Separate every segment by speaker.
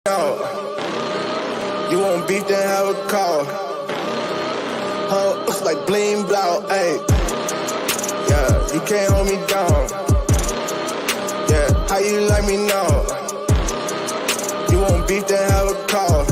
Speaker 1: You want beef, then have a call. Looks like bling blow, ayy. Yeah, you can't hold me down. Yeah, how you like me now? You want beef, then have a call.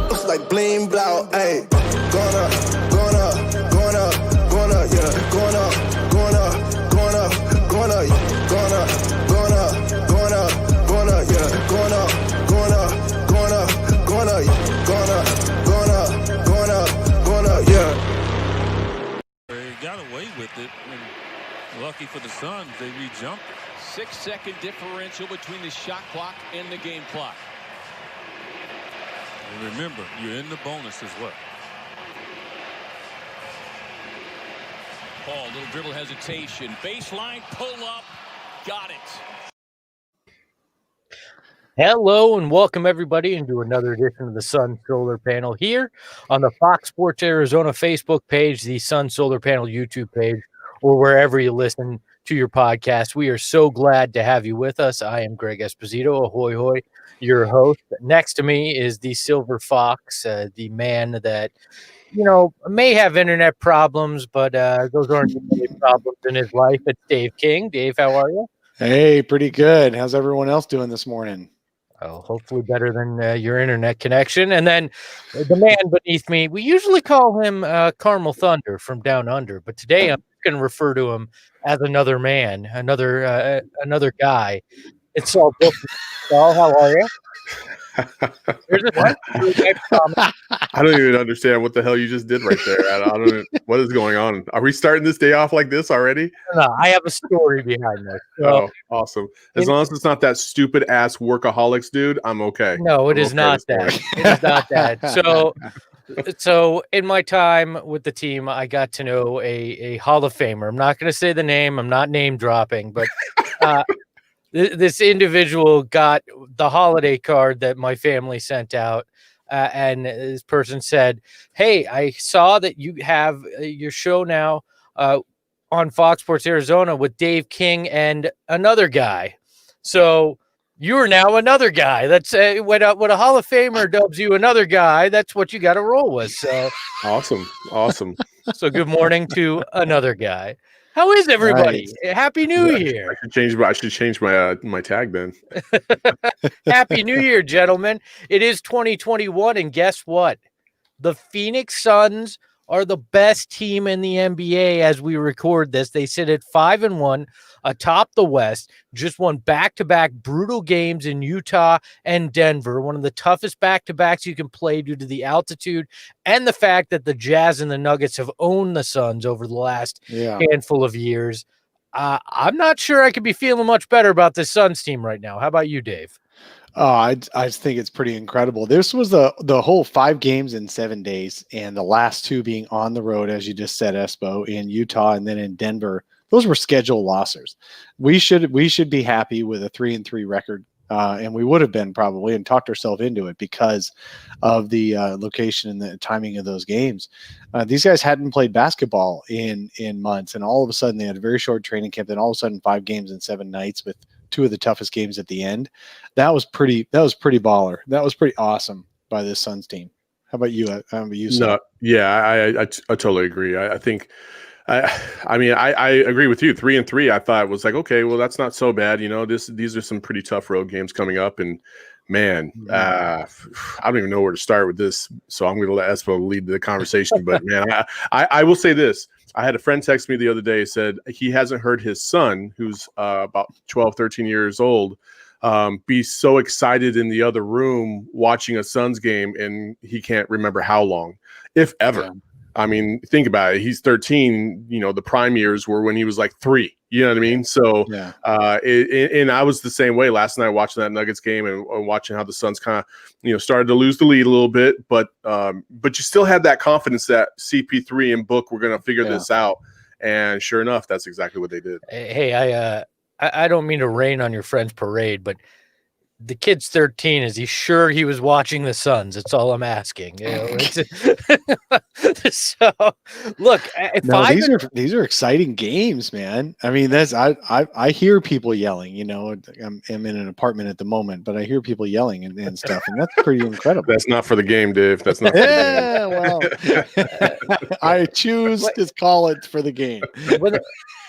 Speaker 1: Looks like bling blow, ayy. Going up, going up, going up, going up, yeah. Going up, going up, going up, going up, going up, going up, going up, going up, yeah. Going up, going up, going up, going up, going up, going up, going up, going up, yeah.
Speaker 2: They got away with it, and lucky for the Suns, they re-jumped.
Speaker 3: 6-second differential between the shot clock and the game clock.
Speaker 2: And remember, you're in the bonus as well.
Speaker 3: Paul, little dribble hesitation. Baseline, pull up. Got it.
Speaker 4: Hello and welcome everybody into another edition of the Sun Solar Panel here on the Fox Sports Arizona Facebook page, the Sun Solar Panel YouTube page, or wherever you listen to your podcast. We are so glad to have you with us. I am Greg Esposito, ahoy hoy, your host. Next to me is the Silver Fox, the man that, you know, may have internet problems, but those aren't the only problems in his life. It's Dave King. Dave, how are you?
Speaker 5: Hey, pretty good. How's everyone else doing this morning?
Speaker 4: Oh, hopefully better than your internet connection. And then the man beneath me, we usually call him Carmel Thunder from Down Under, but today I'm going to refer to him as another man, another guy. It's Saul Bookman. Saul, how are you?
Speaker 6: I don't even understand what the hell you just did right there. I don't. What is going on? Are we starting this day off like this already?
Speaker 4: No, I have a story behind this. So,
Speaker 6: oh, awesome! As long as it's not that stupid ass workaholics dude, I'm okay.
Speaker 4: No, it is not that. It is not that. So in my time with the team, I got to know a Hall of Famer. I'm not going to say the name. I'm not name dropping, but this individual got the holiday card that my family sent out. And this person said, "Hey, I saw that you have your show now on Fox Sports Arizona with Dave King and another guy. So you're now another guy. That's when a Hall of Famer dubs you another guy, that's what you got to roll with." So
Speaker 6: awesome.
Speaker 4: So good morning to another guy. How is everybody? Nice. Happy New Year.
Speaker 6: I should change my tag then.
Speaker 4: Happy New Year, gentlemen. It is 2021, and guess what? The Phoenix Suns are the best team in the NBA as we record this. They sit at 5-1 atop the West, just won back-to-back brutal games in Utah and Denver, one of the toughest back-to-backs you can play due to the altitude and the fact that the Jazz and the Nuggets have owned the Suns over the last handful of years. I'm not sure I could be feeling much better about this Suns team right now. How about you, Dave?
Speaker 5: I think it's pretty incredible. This was the whole 5 games in 7 days, and the last 2 being on the road, as you just said, Espo, in Utah and then in Denver. Those were scheduled losses. We should be happy with a 3-3 record, and we would have been probably, and talked ourselves into it because of the location and the timing of those games. These guys hadn't played basketball in months, and all of a sudden they had a very short training camp. Then all of a sudden 5 games in 7 nights with 2 of the toughest games at the end. That was pretty baller. That was pretty awesome by this Suns team. How about you?
Speaker 6: No, yeah, I totally agree. I think, I mean, I agree with you. 3-3, I thought was like, okay, well, that's not so bad. You know, these are some pretty tough road games coming up, and man, I don't even know where to start with this. So I'm going to let Espo lead the conversation. But man, I will say this. I had a friend text me the other day, said he hasn't heard his son, who's about 12, 13 years old, be so excited in the other room watching a Suns game, and he can't remember how long, if ever. Yeah. I mean, think about it. He's 13. You know, the prime years were when he was like 3. You know what I mean? So, and I was the same way last night watching that Nuggets game and watching how the Suns kind of, you know, started to lose the lead a little bit, but you still had that confidence that CP3 and Book were going to figure this out. And sure enough, that's exactly what they did.
Speaker 4: Hey, I don't mean to rain on your friend's parade, but the kid's 13. Is he sure he was watching the Suns? That's all I'm asking. You know, so look,
Speaker 5: no, these are exciting games, man. I mean, I hear people yelling. You know, I'm in an apartment at the moment, but I hear people yelling and stuff, and that's pretty incredible.
Speaker 6: That's not for the game, Dave. That's not. For the
Speaker 5: well, I choose to call it for the game.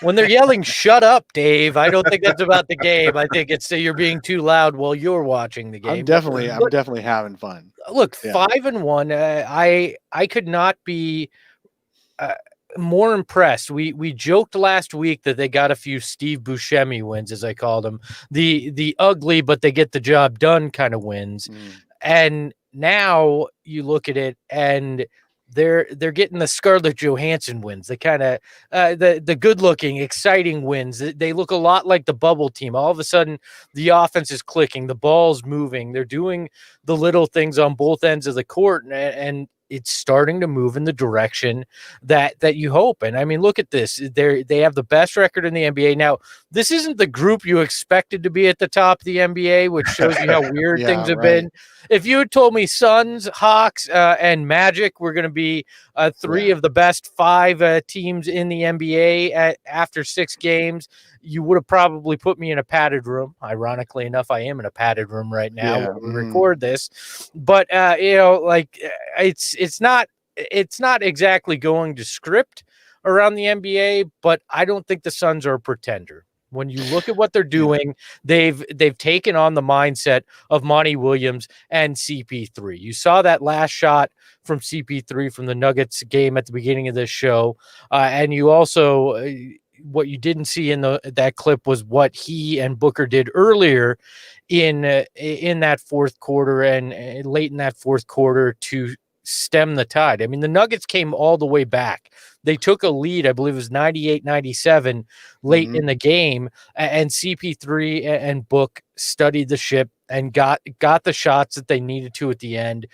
Speaker 4: When they're yelling, "Shut up, Dave!" I don't think that's about the game. I think it's you're being too loud while you're watching the game.
Speaker 5: I'm definitely having fun.
Speaker 4: Look, 5-1. I could not be more impressed. We joked last week that they got a few Steve Buscemi wins, as I called them, the ugly but they get the job done kind of wins. And now you look at it and they're getting the Scarlett Johansson wins, the kind of the good looking, exciting wins. They look a lot like the bubble team. All of a sudden, the offense is clicking, the ball's moving. They're doing the little things on both ends of the court, and it's starting to move in the direction that you hope. And I mean, look at this. They have the best record in the NBA. Now, this isn't the group you expected to be at the top of the NBA, which shows you how weird things have been. If you had told me Suns, Hawks, and Magic were going to be three of the best 5 teams in the NBA after 6 games, you would have probably put me in a padded room. Ironically enough, I am in a padded room right now when we record this. But you know, like it's not exactly going to script around the NBA, but I don't think the Suns are a pretender. When you look at what they're doing, they've taken on the mindset of Monty Williams and CP3. You saw that last shot from CP3 from the Nuggets game at the beginning of this show, and you also what you didn't see in that clip was what he and Booker did earlier in that fourth quarter and late in that fourth quarter to stem the tide. I mean, the Nuggets came all the way back. They took a lead, I believe it was 98-97 late in the game, and CP3 and Book studied the ship and got the shots that they needed to at the end.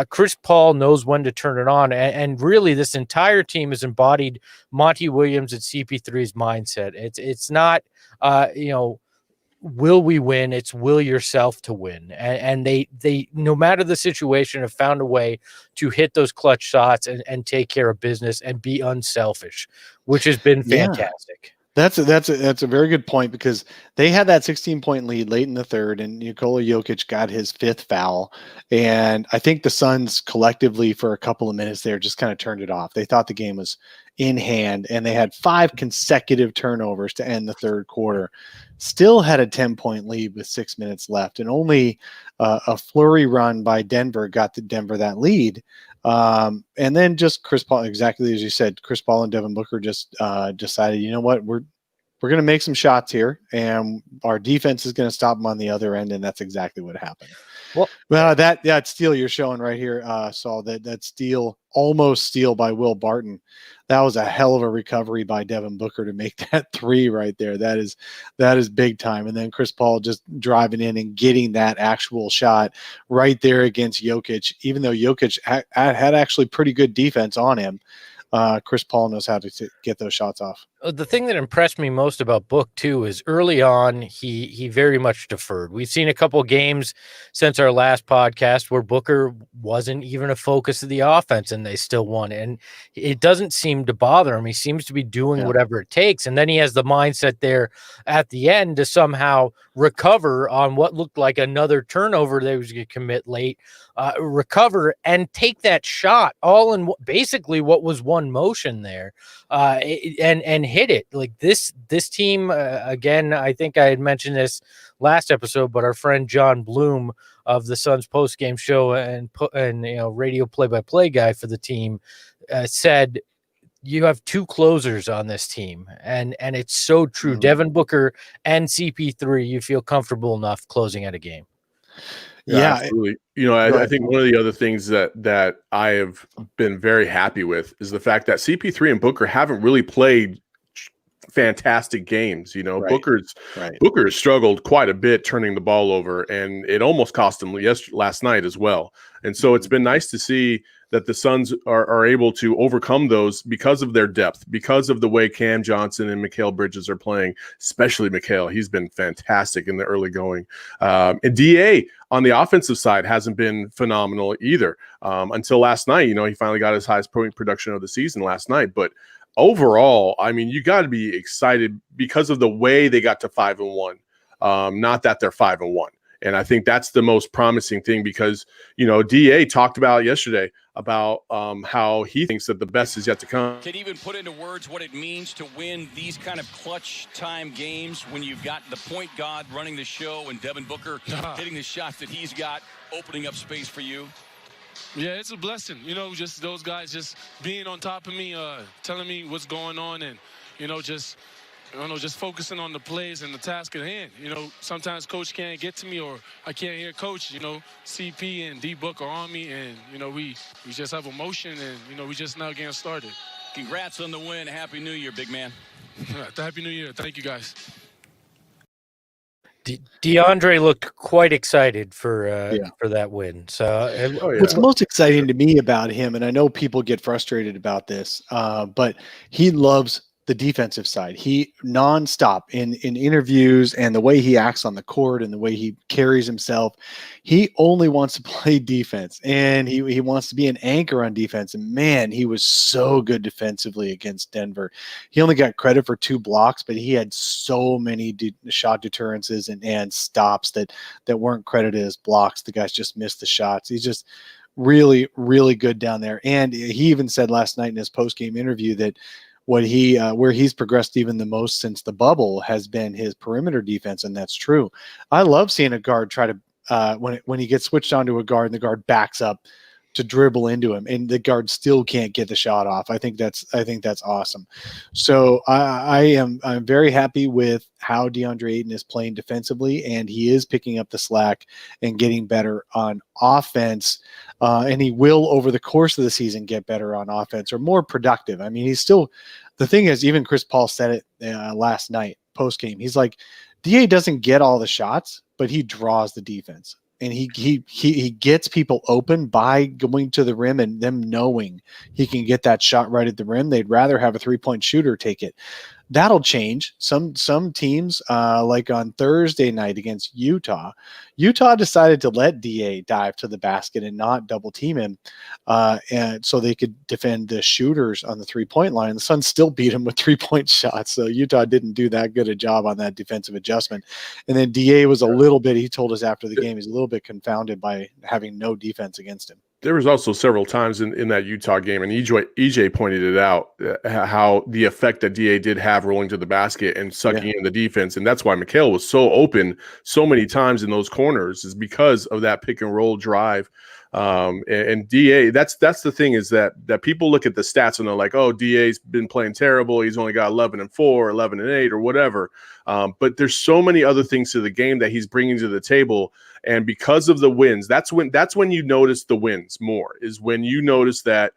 Speaker 4: Chris Paul knows when to turn it on, and really this entire team has embodied Monty Williams and CP3's mindset. It's not, will we win? It's will yourself to win. And they no matter the situation, have found a way to hit those clutch shots and take care of business and be unselfish, which has been fantastic.
Speaker 5: That's a very good point, because they had that 16-point lead late in the third, and Nikola Jokic got his 5th foul. And I think the Suns collectively for a couple of minutes there just kind of turned it off. They thought the game was in hand, and they had 5 consecutive turnovers to end the third quarter. Still had a 10-point lead with 6 minutes left, and only a flurry run by Denver got to Denver that lead. And then just Chris Paul, exactly as you said, Chris Paul and Devin Booker just decided, you know what, we're going to make some shots here, and our defense is going to stop them on the other end, and that's exactly what happened. Well, that steal you're showing right here, Saul, that steal, almost steal by Will Barton. That was a hell of a recovery by Devin Booker to make that 3 right there. That is big time. And then Chris Paul just driving in and getting that actual shot right there against Jokic, even though Jokic had actually pretty good defense on him. Chris Paul knows how to get those shots off.
Speaker 4: The thing that impressed me most about Book too is early on he very much deferred. We've seen a couple of games since our last podcast where Booker wasn't even a focus of the offense and they still won, and it doesn't seem to bother him. He seems to be doing whatever it takes, and then he has the mindset there at the end to somehow recover on what looked like another turnover they was going to commit late, recover and take that shot all in basically what was one motion there, and hit it. Like this team, again, I think I had mentioned this last episode, but our friend John Bloom of the Suns post-game show and radio play-by-play guy for the team said you have 2 closers on this team, and it's so true. Devin Booker and CP3, you feel comfortable enough closing out a game.
Speaker 6: Yeah, absolutely. I think one of the other things that I have been very happy with is the fact that CP3 and Booker haven't really played fantastic games. Booker struggled quite a bit turning the ball over, and it almost cost him last night as well. And so it's been nice to see that the Suns are able to overcome those because of their depth, because of the way Cam Johnson and Mikal Bridges are playing, especially Mikal. He's been fantastic in the early going. And DA on the offensive side hasn't been phenomenal either until last night. You know, he finally got his highest point production of the season last night. But overall, I mean, you got to be excited because of the way they got to 5-1, not that they're 5-1. And I think that's the most promising thing because, you know, DA talked about yesterday about how he thinks that the best is yet to come.
Speaker 3: Can you even put into words what it means to win these kind of clutch time games when you've got the point guard running the show and Devin Booker hitting the shots that he's got, opening up space for you?
Speaker 7: Yeah, it's a blessing. You know, just those guys just being on top of me, telling me what's going on and, you know, just focusing on the plays and the task at hand. You know, sometimes coach can't get to me or I can't hear coach. You know, CP and D-Book are on me and, you know, we just have emotion and, you know, we just now getting started.
Speaker 3: Congrats on the win. Happy New Year, big man.
Speaker 7: Happy New Year. Thank you, guys.
Speaker 4: DeAndre looked quite excited for that win. So
Speaker 5: what's most exciting to me about him, and I know people get frustrated about this, but he loves the defensive side. He nonstop in interviews and the way he acts on the court and the way he carries himself. He only wants to play defense and he wants to be an anchor on defense. And man, he was so good defensively against Denver. He only got credit for 2 blocks, but he had so many shot deterrences and stops that weren't credited as blocks. The guys just missed the shots. He's just really, really good down there. And he even said last night in his post-game interview that what where he's progressed even the most since the bubble has been his perimeter defense, and that's true. I love seeing a guard try to when he gets switched onto a guard and the guard backs up to dribble into him, and the guard still can't get the shot off. I think that's awesome. So I'm very happy with how DeAndre Ayton is playing defensively, and he is picking up the slack and getting better on offense. And he will, over the course of the season, get better on offense or more productive. I mean, he's still – the thing is, even Chris Paul said it last night post-game. He's like, DA doesn't get all the shots, but he draws the defense. And he gets people open by going to the rim and them knowing he can get that shot right at the rim. They'd rather have a 3-point shooter take it. That'll change. Some teams, like on Thursday night against Utah decided to let DA dive to the basket and not double team him, and so they could defend the shooters on the 3-point line. The Suns still beat him with 3-point shots, so Utah didn't do that good a job on that defensive adjustment. And then DA was a little bit, he told us after the game, he's a little bit confounded by having no defense against him.
Speaker 6: There was also several times in that Utah game, and EJ pointed it out, how the effect that DA did have rolling to the basket and sucking in the defense. And that's why Mikal was so open so many times in those corners, is because of that pick and roll drive. And DA, that's the thing, is that people look at the stats and they're like, oh, DA's been playing terrible. He's only got 11-4, 11-8, or whatever. But there's so many other things to the game that he's bringing to the table. And because of the wins, that's when you notice the wins more, is when you notice that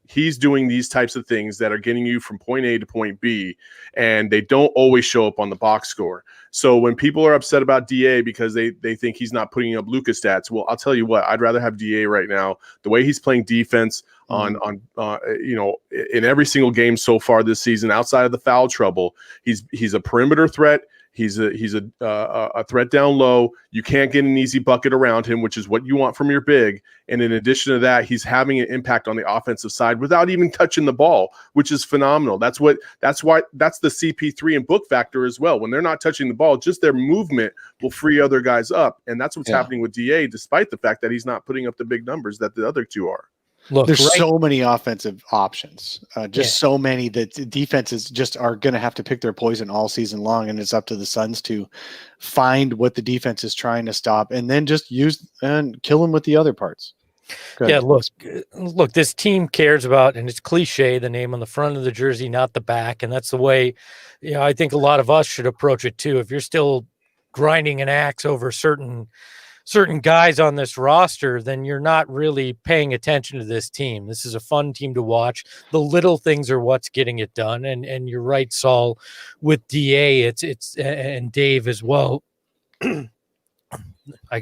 Speaker 6: he's doing these types of things that are getting you from point A to point B, and they don't always show up on the box score. So when people are upset about DA because they think he's not putting up Luka stats, well, I'll tell you what, I'd rather have DA right now. The way he's playing defense on in every single game so far this season, outside of the foul trouble, he's a perimeter threat. He's a threat down low. You can't get an easy bucket around him, which is what you want from your big. And in addition to that, he's having an impact on the offensive side without even touching the ball, which is phenomenal. That's the CP3 and Book factor as well. When they're not touching the ball, just their movement will free other guys up. And that's what's happening with DA, despite the fact that he's not putting up the big numbers that the other two are.
Speaker 5: Look, there's so many offensive options, so many that defenses just are going to have to pick their poison all season long, and it's up to the Suns to find what the defense is trying to stop and then just use and kill them with the other parts.
Speaker 4: Yeah, look, this team cares about, and it's cliche, the name on the front of the jersey, not the back, and that's the way, I think a lot of us should approach it too. If you're still grinding an axe over certain guys on this roster, then you're not really paying attention to this team. This is a fun team to watch. The little things are what's getting it done. And you're right, Saul, with DA, it's and Dave as well. I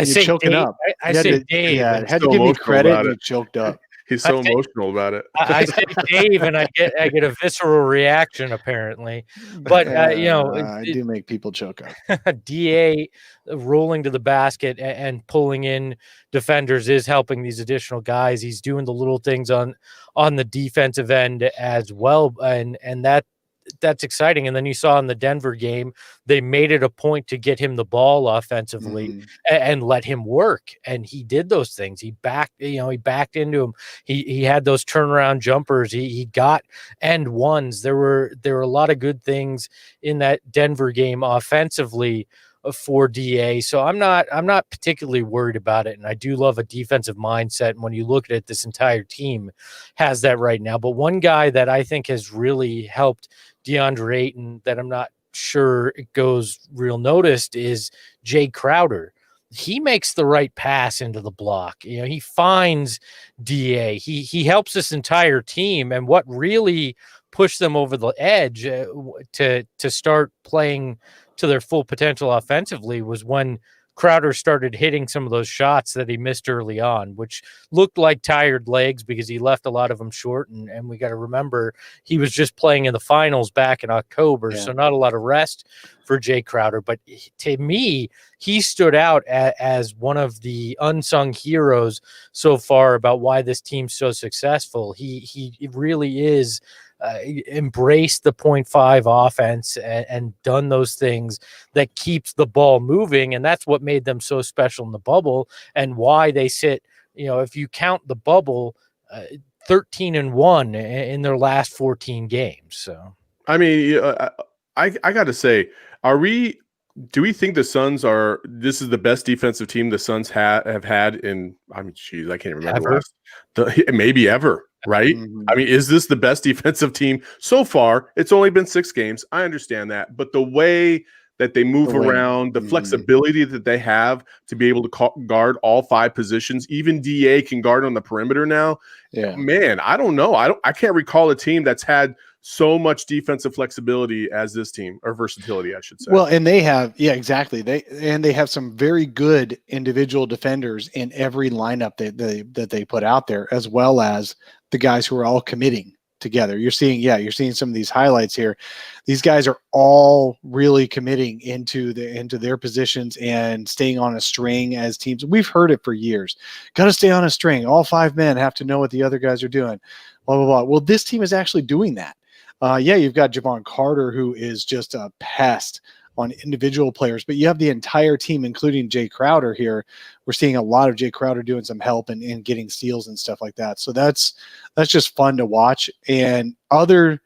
Speaker 4: say
Speaker 5: choking
Speaker 4: Dave.
Speaker 5: up.
Speaker 4: I say Dave.
Speaker 5: Yeah, it had to give me credit and you choked up.
Speaker 6: He's so emotional about it.
Speaker 4: I say Dave, and I get a visceral reaction apparently. But
Speaker 5: I do make people choke up.
Speaker 4: DA rolling to the basket and pulling in defenders is helping these additional guys. He's doing the little things on the defensive end as well, and that's exciting. And then you saw in the Denver game, they made it a point to get him the ball offensively and let him work. And he did those things. He backed into him. He had those turnaround jumpers. He got end ones. There were a lot of good things in that Denver game offensively for DA. So I'm not particularly worried about it. And I do love a defensive mindset. And when you look at it, this entire team has that right now. But one guy that I think has really helped DeAndre Ayton that I'm not sure it goes real noticed is Jay Crowder. He makes the right pass into the block. He finds DA. He helps this entire team. And what really pushed them over the edge to start playing to their full potential offensively was when Crowder started hitting some of those shots that he missed early on, which looked like tired legs because he left a lot of them short. And we got to remember he was just playing in the finals back in October. So not a lot of rest for Jay Crowder. But to me, he stood out as one of the unsung heroes so far about why this team's so successful. He really is embraced the 0.5 offense and done those things that keeps the ball moving. And that's what made them so special in the bubble and why they sit, if you count the bubble, 13-1 in their last 14 games. So, I
Speaker 6: mean, I got to say, do we think the Suns this is the best defensive team the Suns have had in, I can't remember. Maybe ever. Right? I mean, is this the best defensive team so far? It's only been 6 games. I understand that. But the way that they move around, the flexibility that they have to be able to guard all 5 positions, even DA can guard on the perimeter now. Yeah, man, I don't know. I can't recall a team that's had so much defensive flexibility as this team, or versatility, I should say.
Speaker 5: Well, and they have, exactly. They have some very good individual defenders in every lineup that they put out there, as well as the guys who are all committing together. You're seeing some of these highlights here. These guys are all really committing into their positions and staying on a string as teams. We've heard it for years. Got to stay on a string. All 5 men have to know what the other guys are doing. Blah, blah, blah. Well, this team is actually doing that. You've got Javon Carter, who is just a pest on individual players, but you have the entire team, including Jay Crowder here. We're seeing a lot of Jay Crowder doing some help and getting steals and stuff like that. So that's just fun to watch. And other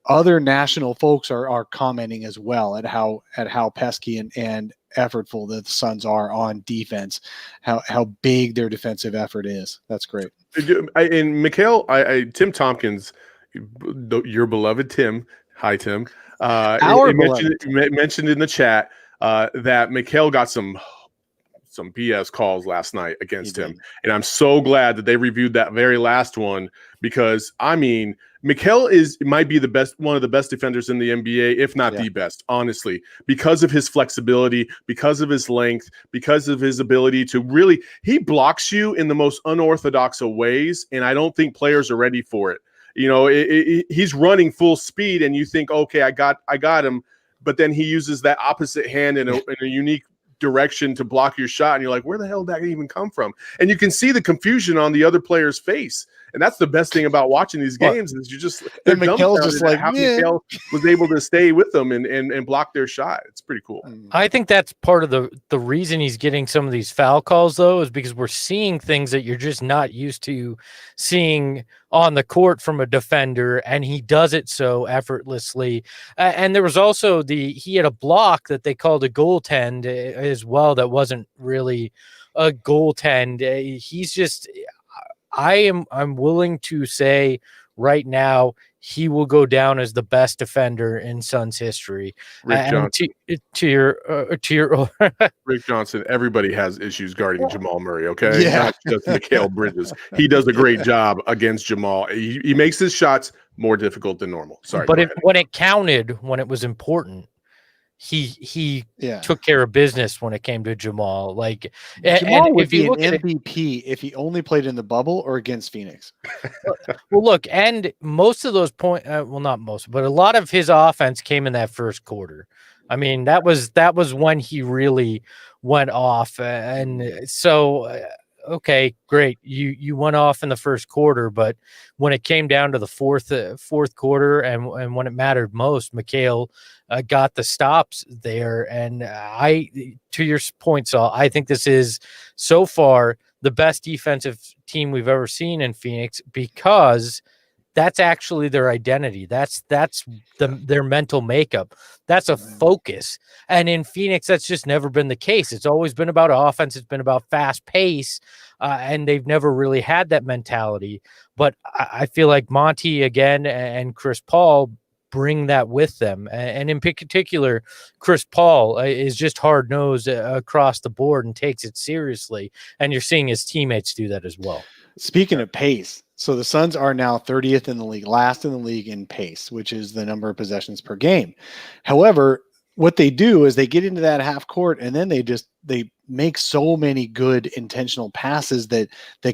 Speaker 5: national folks are commenting as well at how pesky and effortful the Suns are on defense, how big their defensive effort is. That's great.
Speaker 6: And Mikal, Tim Tompkins, your beloved Tim. Hi, Tim. Mentioned in the chat that Mikal got some BS calls last night against him, and I'm so glad that they reviewed that very last one because Mikal might be one of the best defenders in the NBA, if not the best, honestly, because of his flexibility, because of his length, because of his ability to he blocks you in the most unorthodox of ways, and I don't think players are ready for it. He's running full speed and you think, okay, I got him. But then he uses that opposite hand in a unique direction to block your shot. And you're like, where the hell did that even come from? And you can see the confusion on the other player's face. And that's the best thing about watching these games is they're
Speaker 5: Mikal's just like,
Speaker 6: how Mikal was able to stay with them and block their shot. It's pretty cool.
Speaker 4: I think that's part of the reason he's getting some of these foul calls, though, is because we're seeing things that you're just not used to seeing on the court from a defender, and he does it so effortlessly. And there was also he had a block that they called a goaltend as well that wasn't really a goaltend. He's just I'm willing to say right now he will go down as the best defender in Suns history.
Speaker 6: Rick Johnson.
Speaker 4: To your
Speaker 6: Rick Johnson, everybody has issues guarding Jamal Murray, okay? Not just Mikal Bridges. He does a great job against Jamal. He makes his shots more difficult than normal. Sorry.
Speaker 4: But when it counted, when it was important, he
Speaker 5: Yeah.
Speaker 4: took care of business when it came to Jamal. Like,
Speaker 5: Jamal
Speaker 4: and
Speaker 5: would
Speaker 4: if you
Speaker 5: be
Speaker 4: look
Speaker 5: an
Speaker 4: at it,
Speaker 5: MVP if he only played in the bubble or against Phoenix.
Speaker 4: well, look, and most of those well, not most, but a lot of his offense came in that first quarter. I mean, that was when he really went off, and so okay, great, you went off in the first quarter, but when it came down to the fourth quarter, and when it mattered most, Mikal got the stops there, and to your point, Saul, I think this is so far the best defensive team we've ever seen in Phoenix, because that's actually their identity. That's their mental makeup. That's a focus. And in Phoenix, that's just never been the case. It's always been about offense. It's been about fast pace. And they've never really had that mentality. But I feel like Monty again and Chris Paul bring that with them. And in particular, Chris Paul is just hard nosed across the board and takes it seriously. And you're seeing his teammates do that as well.
Speaker 5: Speaking of pace, so the Suns are now 30th in the league, last in the league in pace, which is the number of possessions per game. However, what they do is they get into that half court and then they make so many good intentional passes that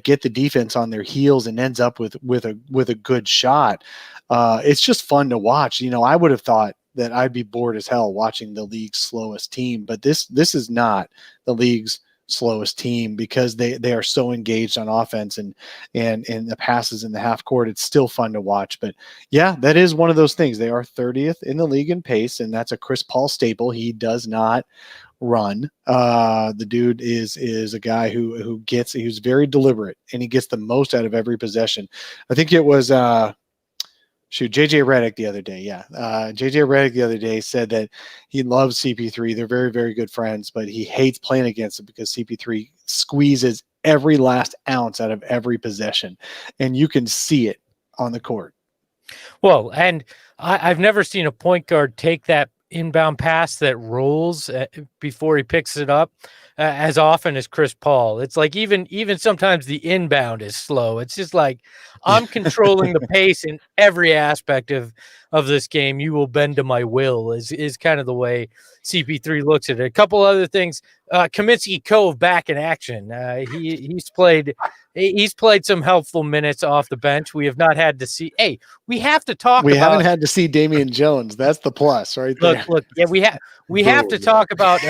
Speaker 5: get the defense on their heels and ends up with a good shot. It's just fun to watch. You know, I would have thought that I'd be bored as hell watching the league's slowest team, but this is not the league's slowest team, because they are so engaged on offense and the passes in the half court. It's still fun to watch. But yeah, that is one of those things. They are 30th in the league in pace, and that's a Chris Paul staple. He does not run. The dude is a guy who's very deliberate, and he gets the most out of every possession. I think it was JJ Redick the other day. Yeah. JJ Redick the other day said that he loves CP3. They're very, very good friends, but he hates playing against him because CP3 squeezes every last ounce out of every possession, and you can see it on the court.
Speaker 4: Well, and I've never seen a point guard take that inbound pass that rolls before he picks it up as often as Chris Paul. It's like even sometimes the inbound is slow. It's just like, I'm controlling the pace in every aspect of this game. You will bend to my will is kind of the way CP3 looks at it. A couple other things. Kaminsky Cove back in action. He's played some helpful minutes off the bench. We have not had to see. Hey, we have to talk.
Speaker 5: We haven't had to see Damian Jones. That's the plus, right there.
Speaker 4: Look. Yeah, we have to talk about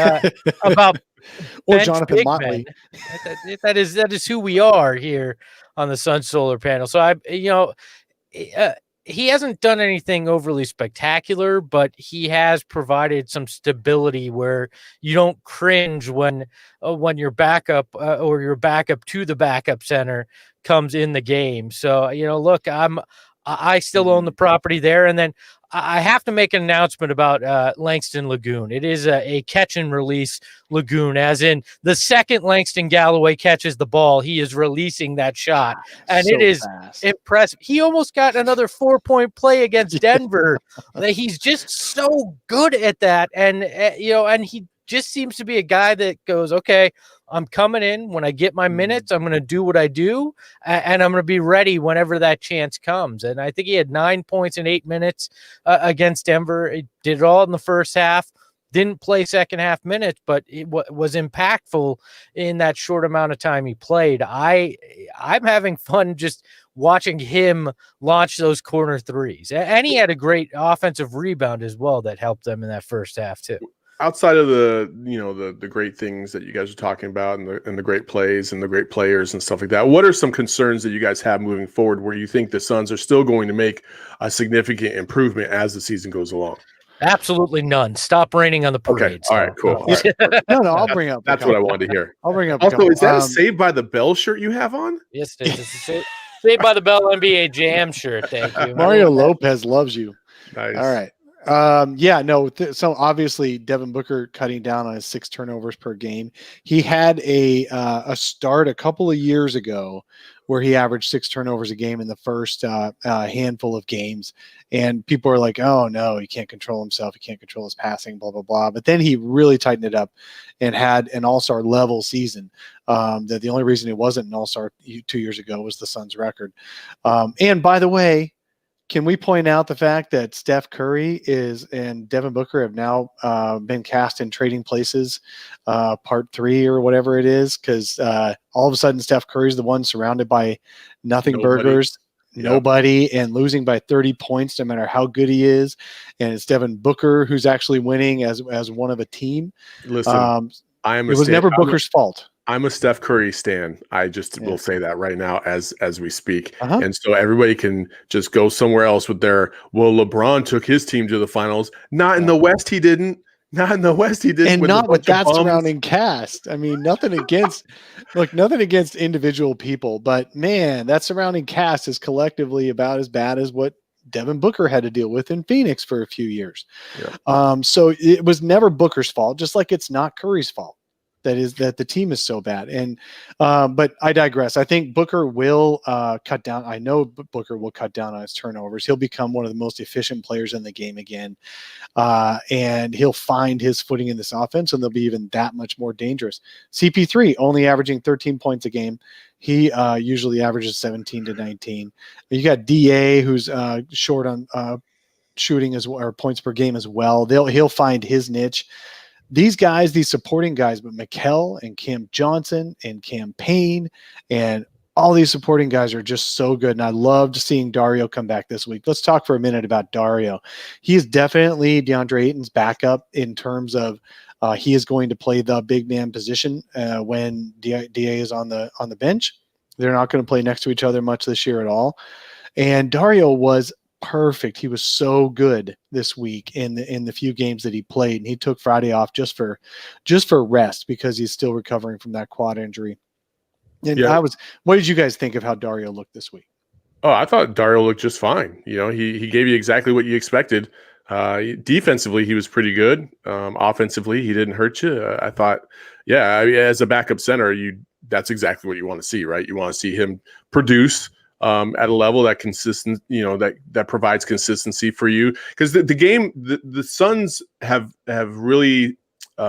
Speaker 5: or Jonathan Motley.
Speaker 4: That is who we are here on the Sun Solar Panel. So he hasn't done anything overly spectacular, but he has provided some stability where you don't cringe when your backup or your backup to the backup center comes in the game. So, look, I still own the property there. And then I have to make an announcement about Langston Lagoon. It is a catch and release lagoon, as in the second Langston Galloway catches the ball, he is releasing that shot. And
Speaker 5: So
Speaker 4: it is
Speaker 5: fast.
Speaker 4: impressive. He almost got another 4-point play against Denver. He's just so good at that. And, and he just seems to be a guy that goes, okay, I'm coming in when I get my minutes. I'm going to do what I do, and I'm going to be ready whenever that chance comes. And I think he had 9 points in 8 minutes against Denver. He did it all in the first half. Didn't play second half minutes, but it was impactful in that short amount of time he played. I'm having fun just watching him launch those corner threes. And he had a great offensive rebound as well that helped them in that first half too.
Speaker 6: Outside of the great things that you guys are talking about and the great plays and the great players and stuff like that, what are some concerns that you guys have moving forward where you think the Suns are still going to make a significant improvement as the season goes along?
Speaker 4: Absolutely none. Stop raining on the parade.
Speaker 6: Okay. All right, cool. All right.
Speaker 5: No, I'll bring up.
Speaker 6: That's what I wanted to hear.
Speaker 5: I'll bring up.
Speaker 6: Also, is that a Saved by the Bell shirt you have on?
Speaker 4: Yes, it is. It's a Saved by the Bell NBA Jam shirt. Thank you.
Speaker 5: Mario Lopez loves you.
Speaker 6: Nice.
Speaker 5: All right. So obviously Devin Booker cutting down on his 6 turnovers per game. He had a start a couple of years ago where he averaged 6 turnovers a game in the first handful of games. And people are like, oh no, he can't control himself. He can't control his passing, blah, blah, blah. But then he really tightened it up and had an all-star level season. That the only reason it wasn't an all-star 2 years ago was the Suns record. And by the way, Can we point out the fact that Steph Curry and Devin Booker have now been cast in Trading Places Part 3 or whatever it is? Because all of a sudden Steph Curry's the one surrounded by nothing burgers, nobody, and losing by 30 points no matter how good he is. And it's Devin Booker who's actually winning as one of a team.
Speaker 6: Listen,
Speaker 5: it was never Booker's fault.
Speaker 6: I'm a Steph Curry stan. I just will say that right now as we speak. And so everybody can just go somewhere else with their, well, LeBron took his team to the finals. Not in the West, he didn't. Not in the West, he didn't.
Speaker 5: And not with that surrounding cast. I mean, nothing against individual people, but man, that surrounding cast is collectively about as bad as what Devin Booker had to deal with in Phoenix for a few years. So it was never Booker's fault, just like it's not Curry's fault that the team is so bad. And but I digress. I think Booker will cut down. I know Booker will cut down on his turnovers. He'll become one of the most efficient players in the game again. And he'll find his footing in this offense, and they'll be even that much more dangerous. CP3 only averaging 13 points a game. He usually averages 17 to 19. You got DA, who's short on shooting as well, or points per game as well. He'll find his niche. These guys, these supporting guys, but Mikal and Cam Johnson and Cam Payne and all these supporting guys are just so good. And I loved seeing Dario come back this week. Let's talk for a minute about Dario. He is definitely DeAndre Ayton's backup in terms of he is going to play the big man position when DA is on the bench. They're not going to play next to each other much this year at all. And Dario was perfect. He was so good this week in the few games that he played, and he took Friday off just for rest because he's still recovering from that quad injury. And what did you guys think of how Dario looked this week?
Speaker 6: Oh, I thought Dario looked just fine. You know, he gave you exactly what you expected. Defensively, he was pretty good. Offensively, he didn't hurt you. I thought, as a backup center, that's exactly what you want to see, right? You want to see him produce at a level that consistent, that provides consistency for you. Because the game, the Suns have really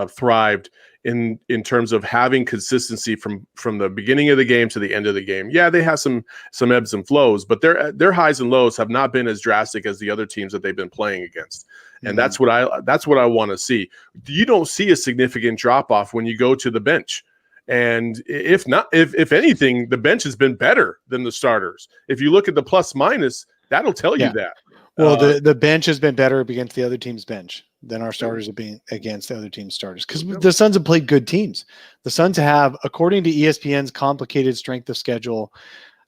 Speaker 6: thrived in terms of having consistency from the beginning of the game to the end of the game. Yeah, they have some ebbs and flows, but their highs and lows have not been as drastic as the other teams that they've been playing against. And that's what I want to see. You don't see a significant drop off when you go to the bench. And if anything, the bench has been better than the starters. If you look at the plus minus, that'll tell you that.
Speaker 5: Well, the bench has been better against the other team's bench than our starters have been against the other team's starters, because the Suns have played good teams. The Suns have, according to ESPN's complicated strength of schedule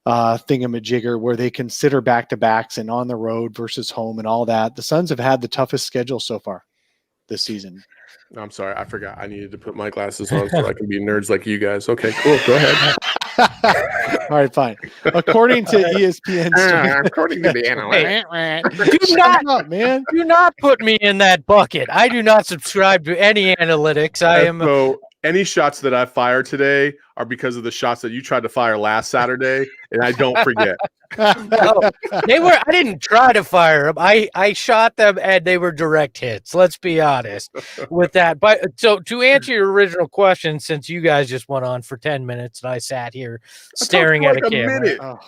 Speaker 5: thingamajigger, where they consider back-to-backs and on the road versus home and all that, the Suns have had the toughest schedule so far this season.
Speaker 6: I'm sorry, I forgot. I needed to put my glasses on so I can be nerds like you guys. Okay, cool. Go ahead.
Speaker 5: All right, fine. According to ESPN,
Speaker 6: according to the
Speaker 5: analytics,
Speaker 4: do not put me in that bucket. I do not subscribe to any analytics.
Speaker 6: So any shots that I fire today are because of the shots that you tried to fire last Saturday, and I don't forget.
Speaker 4: No, I didn't try to fire them. I shot them and they were direct hits. Let's be honest with that. But so to answer your original question, since you guys just went on for 10 minutes and I sat here staring at a camera.
Speaker 5: Oh.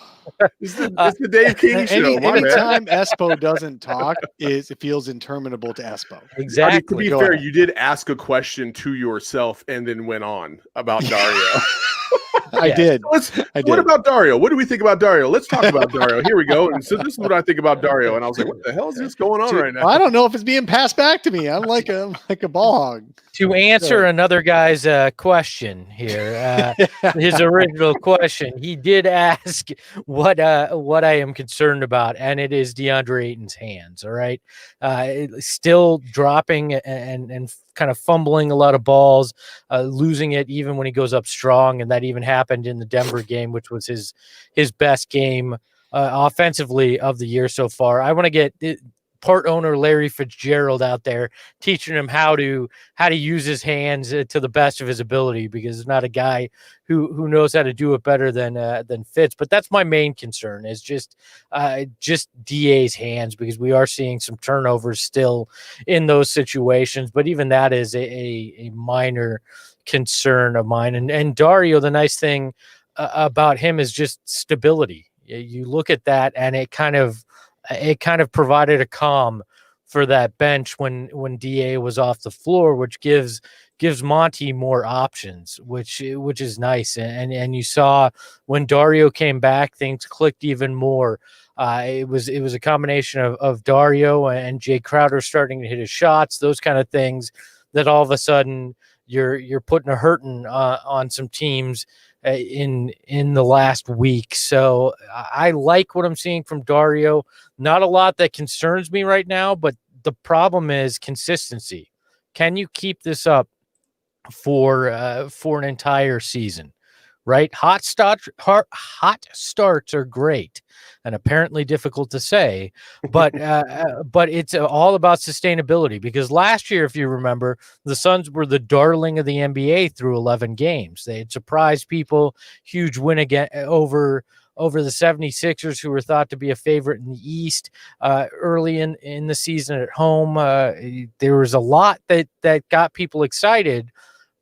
Speaker 6: It's the Dave King show.
Speaker 5: Anytime Espo doesn't talk, it feels interminable to Espo.
Speaker 4: Exactly.
Speaker 6: To be fair, you did ask a question to yourself and then went on about Dario.
Speaker 5: I did.
Speaker 6: What about Dario? What do we think about Dario? Let's talk about Dario. Here we go. And so this is what I think about Dario. And I was like, what the hell is this going on right now?
Speaker 5: I don't know if it's being passed back to me. I'm like a ball hog.
Speaker 4: To answer another guy's question here, his original question, he did ask what I am concerned about, and it is DeAndre Ayton's hands. All right, still dropping and kind of fumbling a lot of balls, losing it even when he goes up strong, and that even happened in the Denver game, which was his best game offensively of the year so far. I want to get part owner Larry Fitzgerald out there teaching him how to use his hands to the best of his ability, because he's not a guy who knows how to do it better than Fitz. But that's my main concern, is just DA's hands, because we are seeing some turnovers still in those situations. But even that is a minor concern of mine. And Dario, the nice thing about him is just stability. You look at that and it kind of it kind of provided a calm for that bench when DA was off the floor, which gives Monty more options, which is nice. And you saw when Dario came back, things clicked even more. It was a combination of Dario and Jay Crowder starting to hit his shots, those kind of things, that all of a sudden you're putting a hurting on some teams in the last week. So I like what I'm seeing from Dario. Not a lot that concerns me right now, but the problem is consistency. Can you keep this up for an entire season? Right? Hot starts are great and apparently difficult to say, but it's all about sustainability, because last year, if you remember, the Suns were the darling of the NBA through 11 games. They had surprised people, huge win again over the 76ers, who were thought to be a favorite in the East early in the season at home. There was a lot that got people excited,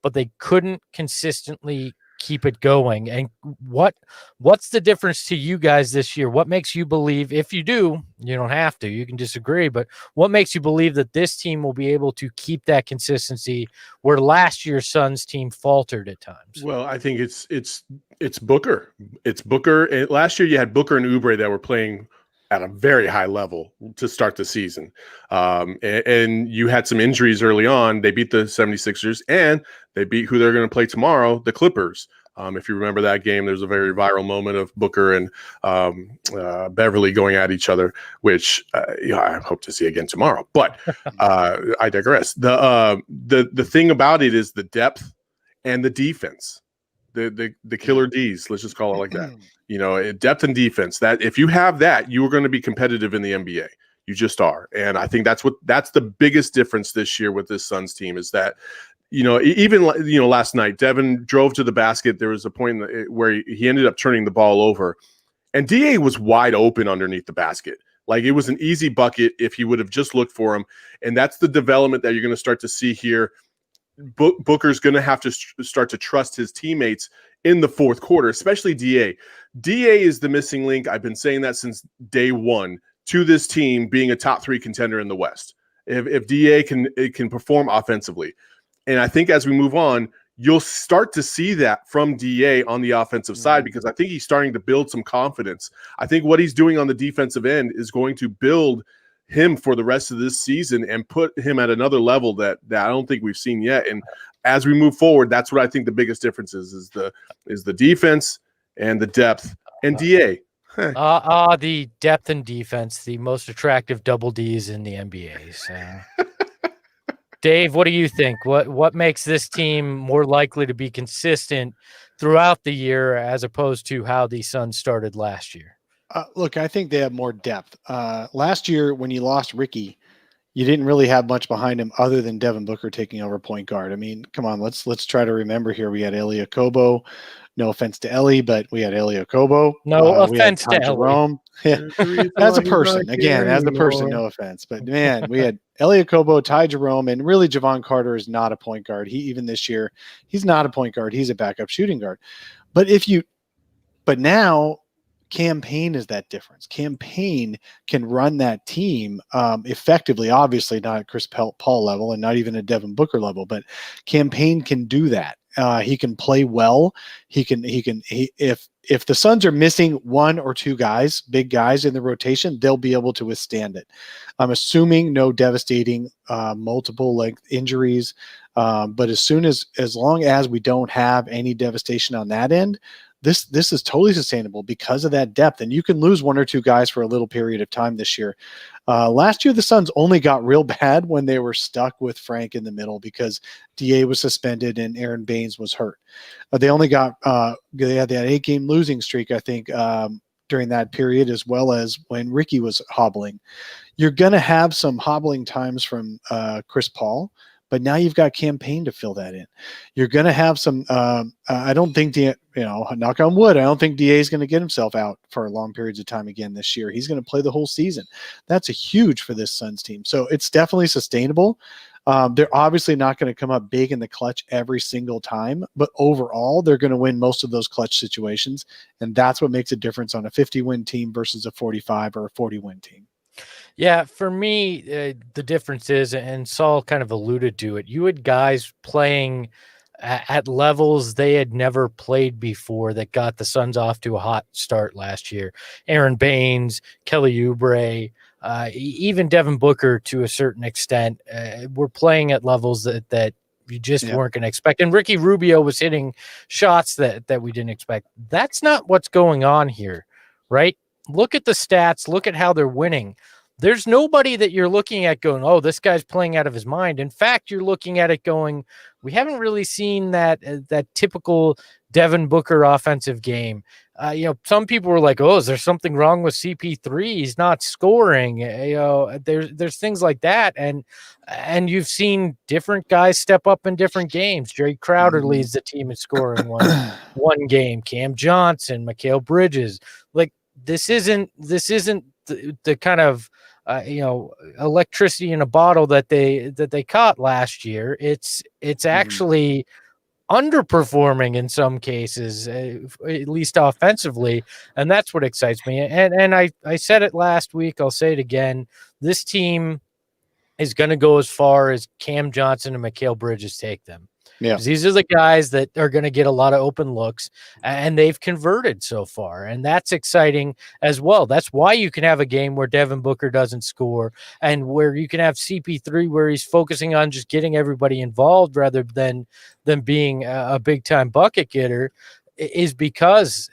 Speaker 4: but they couldn't consistently keep it going. And what's the difference to you guys this year? What makes you believe, if you do, you don't have to, you can disagree, but what makes you believe that this team will be able to keep that consistency where last year's Suns team faltered at times?
Speaker 6: Well, I think it's Booker. It's Booker. Last year you had Booker and Oubre that were playing at a very high level to start the season. And you had some injuries early on. They beat the 76ers, and they beat who they're going to play tomorrow, the Clippers. If you remember that game, there's a very viral moment of Booker and Beverly going at each other, which I hope to see again tomorrow. But I digress. The thing about it is the depth and the defense, the killer Ds. Let's just call it like that. Depth and defense. That if you have that, you are going to be competitive in the NBA. You just are, and I think that's the biggest difference this year with this Suns team is that. Even last night, Devin drove to the basket. There was a point where he ended up turning the ball over, and DA was wide open underneath the basket. Like, it was an easy bucket if he would have just looked for him. And that's the development that you're going to start to see here. Booker's going to have to start to trust his teammates in the fourth quarter, especially DA. DA is the missing link. I've been saying that since day one to this team being a top 3 contender in the West. If DA can perform offensively. And I think as we move on, you'll start to see that from DA on the offensive side, because I think he's starting to build some confidence. I think what he's doing on the defensive end is going to build him for the rest of this season and put him at another level that I don't think we've seen yet. And as we move forward, that's what I think the biggest difference is the defense and the depth and DA.
Speaker 4: The depth and defense, the most attractive double Ds in the NBA. So. Dave, what do you think? What makes this team more likely to be consistent throughout the year as opposed to how the Suns started last year?
Speaker 5: Look, I think they have more depth. Last year, when you lost Ricky, you didn't really have much behind him other than Devin Booker taking over point guard. I mean, come on, let's try to remember here. We had Elie Okobo. No offense to Ellie, but we had Elie Okobo.
Speaker 4: No offense to Ellie.
Speaker 5: As a person, no offense. But man, we had Elie Okobo, Ty Jerome, and really Javon Carter is not a point guard. Even this year, he's not a point guard. He's a backup shooting guard. But now Cam Payne is that difference. Cam Payne can run that team effectively, obviously not at Chris Paul level and not even at Devin Booker level, but Cam Payne can do that. He can play well. If the Suns are missing 1 or 2 guys, big guys in the rotation, they'll be able to withstand it. I'm assuming no devastating multiple length injuries. But as long as we don't have any devastation on that end, this is totally sustainable because of that depth. And you can lose 1 or 2 guys for a little period of time this year. Last year, the Suns only got real bad when they were stuck with Frank in the middle because DA was suspended and Aaron Baines was hurt. They only got they had that 8-game losing streak, I think, during that period, as well as when Ricky was hobbling. You're going to have some hobbling times from Chris Paul. But now you've got Cam Payne to fill that in. You're going to have some. I don't think knock on wood. I don't think DA is going to get himself out for long periods of time again this year. He's going to play the whole season. That's a huge for this Suns team. So it's definitely sustainable. They're obviously not going to come up big in the clutch every single time, but overall they're going to win most of those clutch situations, and that's what makes a difference on a 50-win team versus a 45 or a 40-win team.
Speaker 4: Yeah, for me, the difference is, and Saul kind of alluded to it, you had guys playing at levels they had never played before that got the Suns off to a hot start last year. Aaron Baines, Kelly Oubre, even Devin Booker to a certain extent were playing at levels that you just weren't going to expect. And Ricky Rubio was hitting shots that we didn't expect. That's not what's going on here, right? Look at the stats. Look at how they're winning. There's nobody that you're looking at going, oh, this guy's playing out of his mind. In fact, you're looking at it going, we haven't really seen that typical Devin Booker offensive game. Some people were like, oh, is there something wrong with CP3? He's not scoring. There's things like that. And you've seen different guys step up in different games. Jerry Crowder leads the team in scoring one game. Cam Johnson, Mikal Bridges. Like, this isn't the kind of electricity in a bottle that they caught last year. It's actually underperforming in some cases, at least offensively, and that's what excites me. And I said it last week, I'll say it again. This team is going to go as far as Cam Johnson and Mikal Bridges take them. Yeah, these are the guys that are going to get a lot of open looks, and they've converted so far, and that's exciting as well. That's why you can have a game where Devin Booker doesn't score, and where you can have CP3 where he's focusing on just getting everybody involved rather than being a big time bucket getter, is because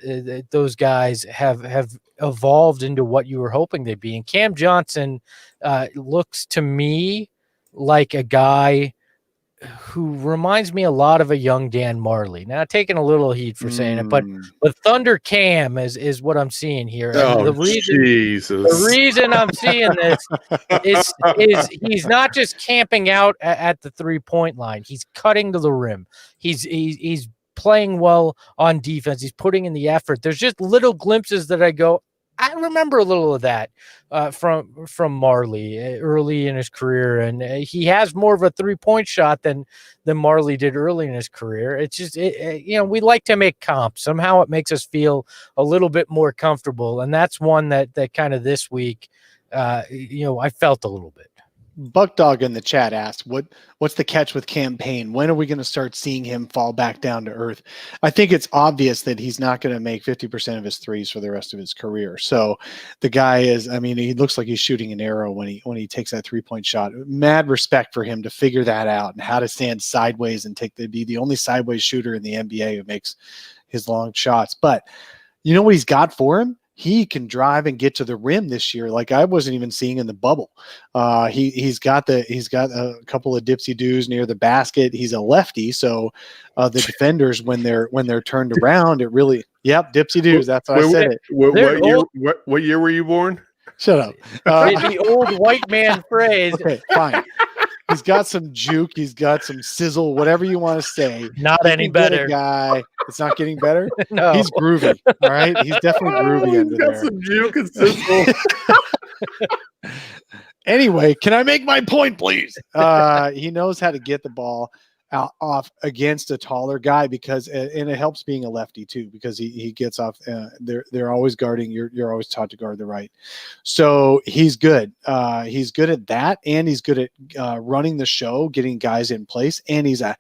Speaker 4: those guys have evolved into what you were hoping they'd be. And Cam Johnson looks to me like a guy who reminds me a lot of a young Dan Marley. Now, taking a little heat for saying it, but Thunder Cam is what I'm seeing here.
Speaker 6: Oh,
Speaker 4: the reason I'm seeing this is he's not just camping out at the 3-point line. He's cutting to the rim. He's playing well on defense. He's putting in the effort. There's just little glimpses that I go, I remember a little of that from Marley early in his career, and he has more of a 3-point shot than Marley did early in his career. It's just we like to make comps. Somehow it makes us feel a little bit more comfortable, and that's one that kind of this week, I felt a little bit.
Speaker 5: Buckdog in the chat asked, what's the catch with Cam Payne? When are we going to start seeing him fall back down to earth? I think it's obvious that he's not going to make 50% of his threes for the rest of his career. So the guy he looks like he's shooting an arrow when he takes that 3-point shot. Mad respect for him to figure that out and how to stand sideways and be the only sideways shooter in the NBA who makes his long shots. But you know what he's got for him? He can drive and get to the rim this year, like I wasn't even seeing in the bubble. He's got a couple of dipsy doos near the basket. He's a lefty, so the defenders when they're turned around, it really dipsy doos. That's how I said it.
Speaker 6: What year were you born?
Speaker 5: Shut up.
Speaker 4: The old white man phrase.
Speaker 5: Okay, fine. He's got some juke. He's got some sizzle, whatever you want to say.
Speaker 4: Not any better.
Speaker 5: Guy. It's not getting better?
Speaker 4: No.
Speaker 5: He's groovy. All right. He's definitely groovy under there.
Speaker 6: He's got some juke and sizzle.
Speaker 5: Anyway, can I make my point, please? He knows how to get the ball off against a taller guy and it helps being a lefty too, because he gets off. They're always guarding. You're always taught to guard the right. So he's good. He's good at that, and he's good at running the show, getting guys in place, and he's a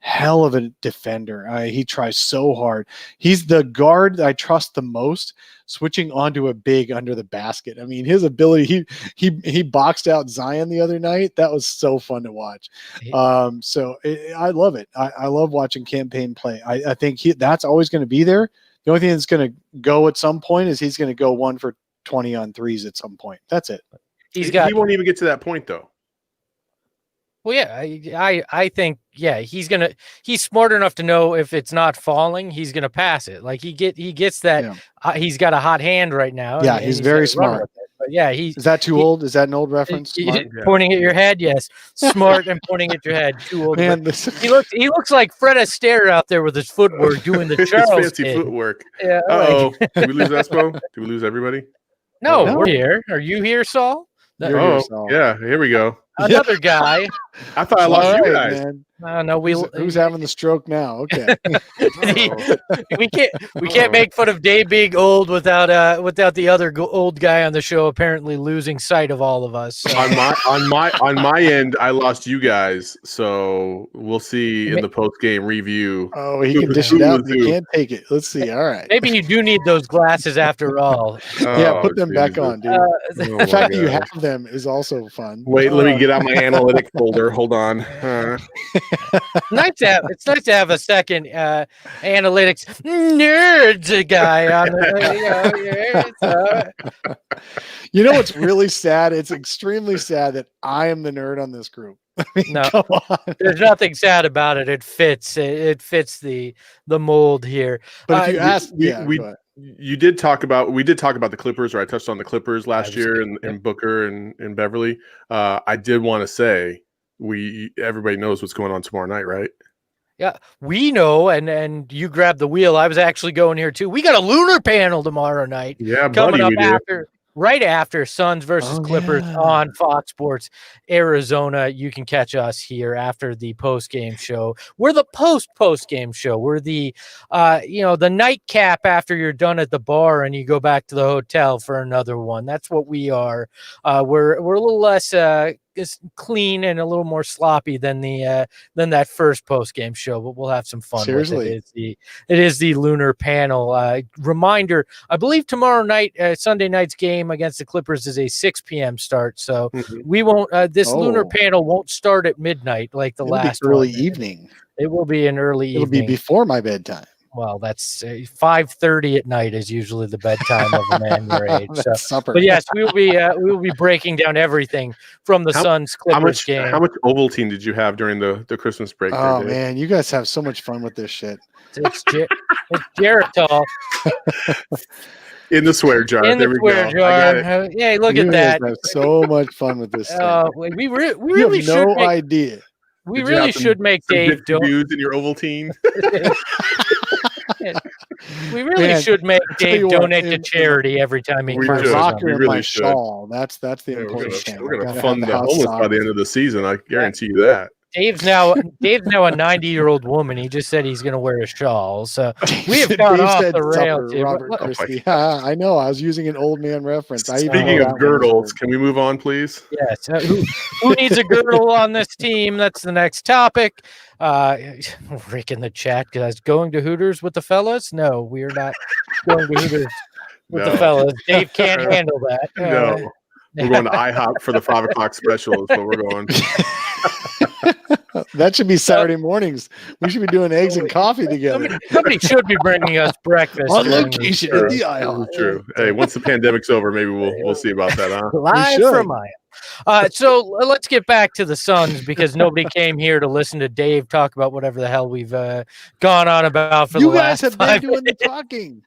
Speaker 5: hell of a defender. He tries so hard. He's the guard I trust the most, switching onto a big under the basket. I mean, his ability, he boxed out Zion the other night. That was so fun to watch. I love it. I love watching Cam Payne play. I think that's always going to be there. The only thing that's going to go at some point is he's going to go 1 for 20 on threes at some point. That's it.
Speaker 6: He won't even get to that point though.
Speaker 4: Well, yeah, I think, he's smart enough to know if it's not falling, he's going to pass it. Like he gets that. He's got a hot hand right now.
Speaker 5: Yeah, he's very smart.
Speaker 4: But yeah,
Speaker 5: is that too old? Is that an old reference?
Speaker 4: Pointing at your head, yes. Smart and pointing at your head. Too old.
Speaker 5: Man,
Speaker 4: he looks like Fred Astaire out there with his footwork doing the Charles
Speaker 6: fancy footwork.
Speaker 4: Yeah.
Speaker 6: Oh, did we lose Espo? Did we lose everybody?
Speaker 4: No, we're here. Are you here, Saul?
Speaker 5: Here, Saul.
Speaker 6: Yeah. Here we go.
Speaker 4: Another guy.
Speaker 6: I thought I lost you guys.
Speaker 5: Man.
Speaker 4: No,
Speaker 5: Who's having the stroke now? Okay.
Speaker 4: we can't make fun of Dave being old without the other old guy on the show apparently losing sight of all of us. So.
Speaker 6: On my end, I lost you guys, so we'll see in the post game review.
Speaker 5: Oh, he can dish it out. He can't take it. Let's see. All right.
Speaker 4: Maybe you do need those glasses after all.
Speaker 5: Yeah, put them back on, dude. The fact that you have them is also fun.
Speaker 6: Wait, let me get out my analytic folder. Hold on.
Speaker 4: It's nice to have a second analytics nerds guy on the.
Speaker 5: You know what's really sad? It's extremely sad that I am the nerd on this group. I mean,
Speaker 4: no,
Speaker 5: come on.
Speaker 4: There's nothing sad about it. It fits. It fits the mold here.
Speaker 5: But if you ask,
Speaker 6: we did talk about the Clippers, or I touched on the Clippers last year, and Booker and Beverly. I did want to say everybody knows what's going on tomorrow night, right?
Speaker 4: Yeah, we know, and you grabbed the wheel. I was actually going here too. We got a lunar panel tomorrow night.
Speaker 6: Yeah,
Speaker 4: coming
Speaker 6: buddy,
Speaker 4: up right after Suns versus Clippers on Fox Sports Arizona. You can catch us here after the post-game show. We're the post-game show. We're the the nightcap after you're done at the bar and you go back to the hotel for another one. That's what we are. We're a little less is clean and a little more sloppy than that first post game show, but we'll have some fun.
Speaker 5: Seriously,
Speaker 4: with it. It is the lunar panel. Reminder: I believe tomorrow night, Sunday night's game against the Clippers is a 6 p.m. start, so we won't. This lunar panel won't start at midnight like the last
Speaker 5: early evening.
Speaker 4: It will be an early evening.
Speaker 5: It'll be before my bedtime.
Speaker 4: Well, that's 5:30 at night is usually the bedtime of a man your age. So.
Speaker 5: Supper.
Speaker 4: But yes, we will be breaking down everying from the Suns Clippers game.
Speaker 6: How much Ovaltine did you have during the Christmas break?
Speaker 5: Oh man, you guys have so much fun with this shit.
Speaker 4: It's Geritol.
Speaker 6: In the swear jar.
Speaker 4: In the swear jar. Yeah, look at that.
Speaker 5: Have so much fun with this.
Speaker 4: We really
Speaker 5: have no idea.
Speaker 4: We really should make Dave
Speaker 6: use in your Ovaltine.
Speaker 4: We really should make Dave donate to charity every time he comes.
Speaker 5: Locker and my shawl. That's the important thing.
Speaker 6: We're gonna fund the homeless by the end of the season. I guarantee you that.
Speaker 4: Dave's now a 90-year-old woman. He just said he's going to wear a shawl. So we have gone off the rails.
Speaker 5: Robert Christie. I know. I was using an old man reference.
Speaker 6: Speaking of girdles, can we move on, please?
Speaker 4: Yes. Who needs a girdle on this team? That's the next topic. Rick in the chat, guys, going to Hooters with the fellas? No, we are not going to Hooters with the fellas. Dave can't handle that.
Speaker 6: No. We're going to IHOP for the 5 o'clock special is what we're going.
Speaker 5: That should be Saturday mornings. We should be doing eggs and coffee together.
Speaker 4: Somebody should be bringing us breakfast
Speaker 5: on location at the IHOP.
Speaker 6: True. Hey, once the pandemic's over, maybe we'll see about that, huh?
Speaker 4: Live from IHOP. So let's get back to the Suns because nobody came here to listen to Dave talk about whatever the hell we've gone on about for the last 5 minutes. You guys have been doing the talking.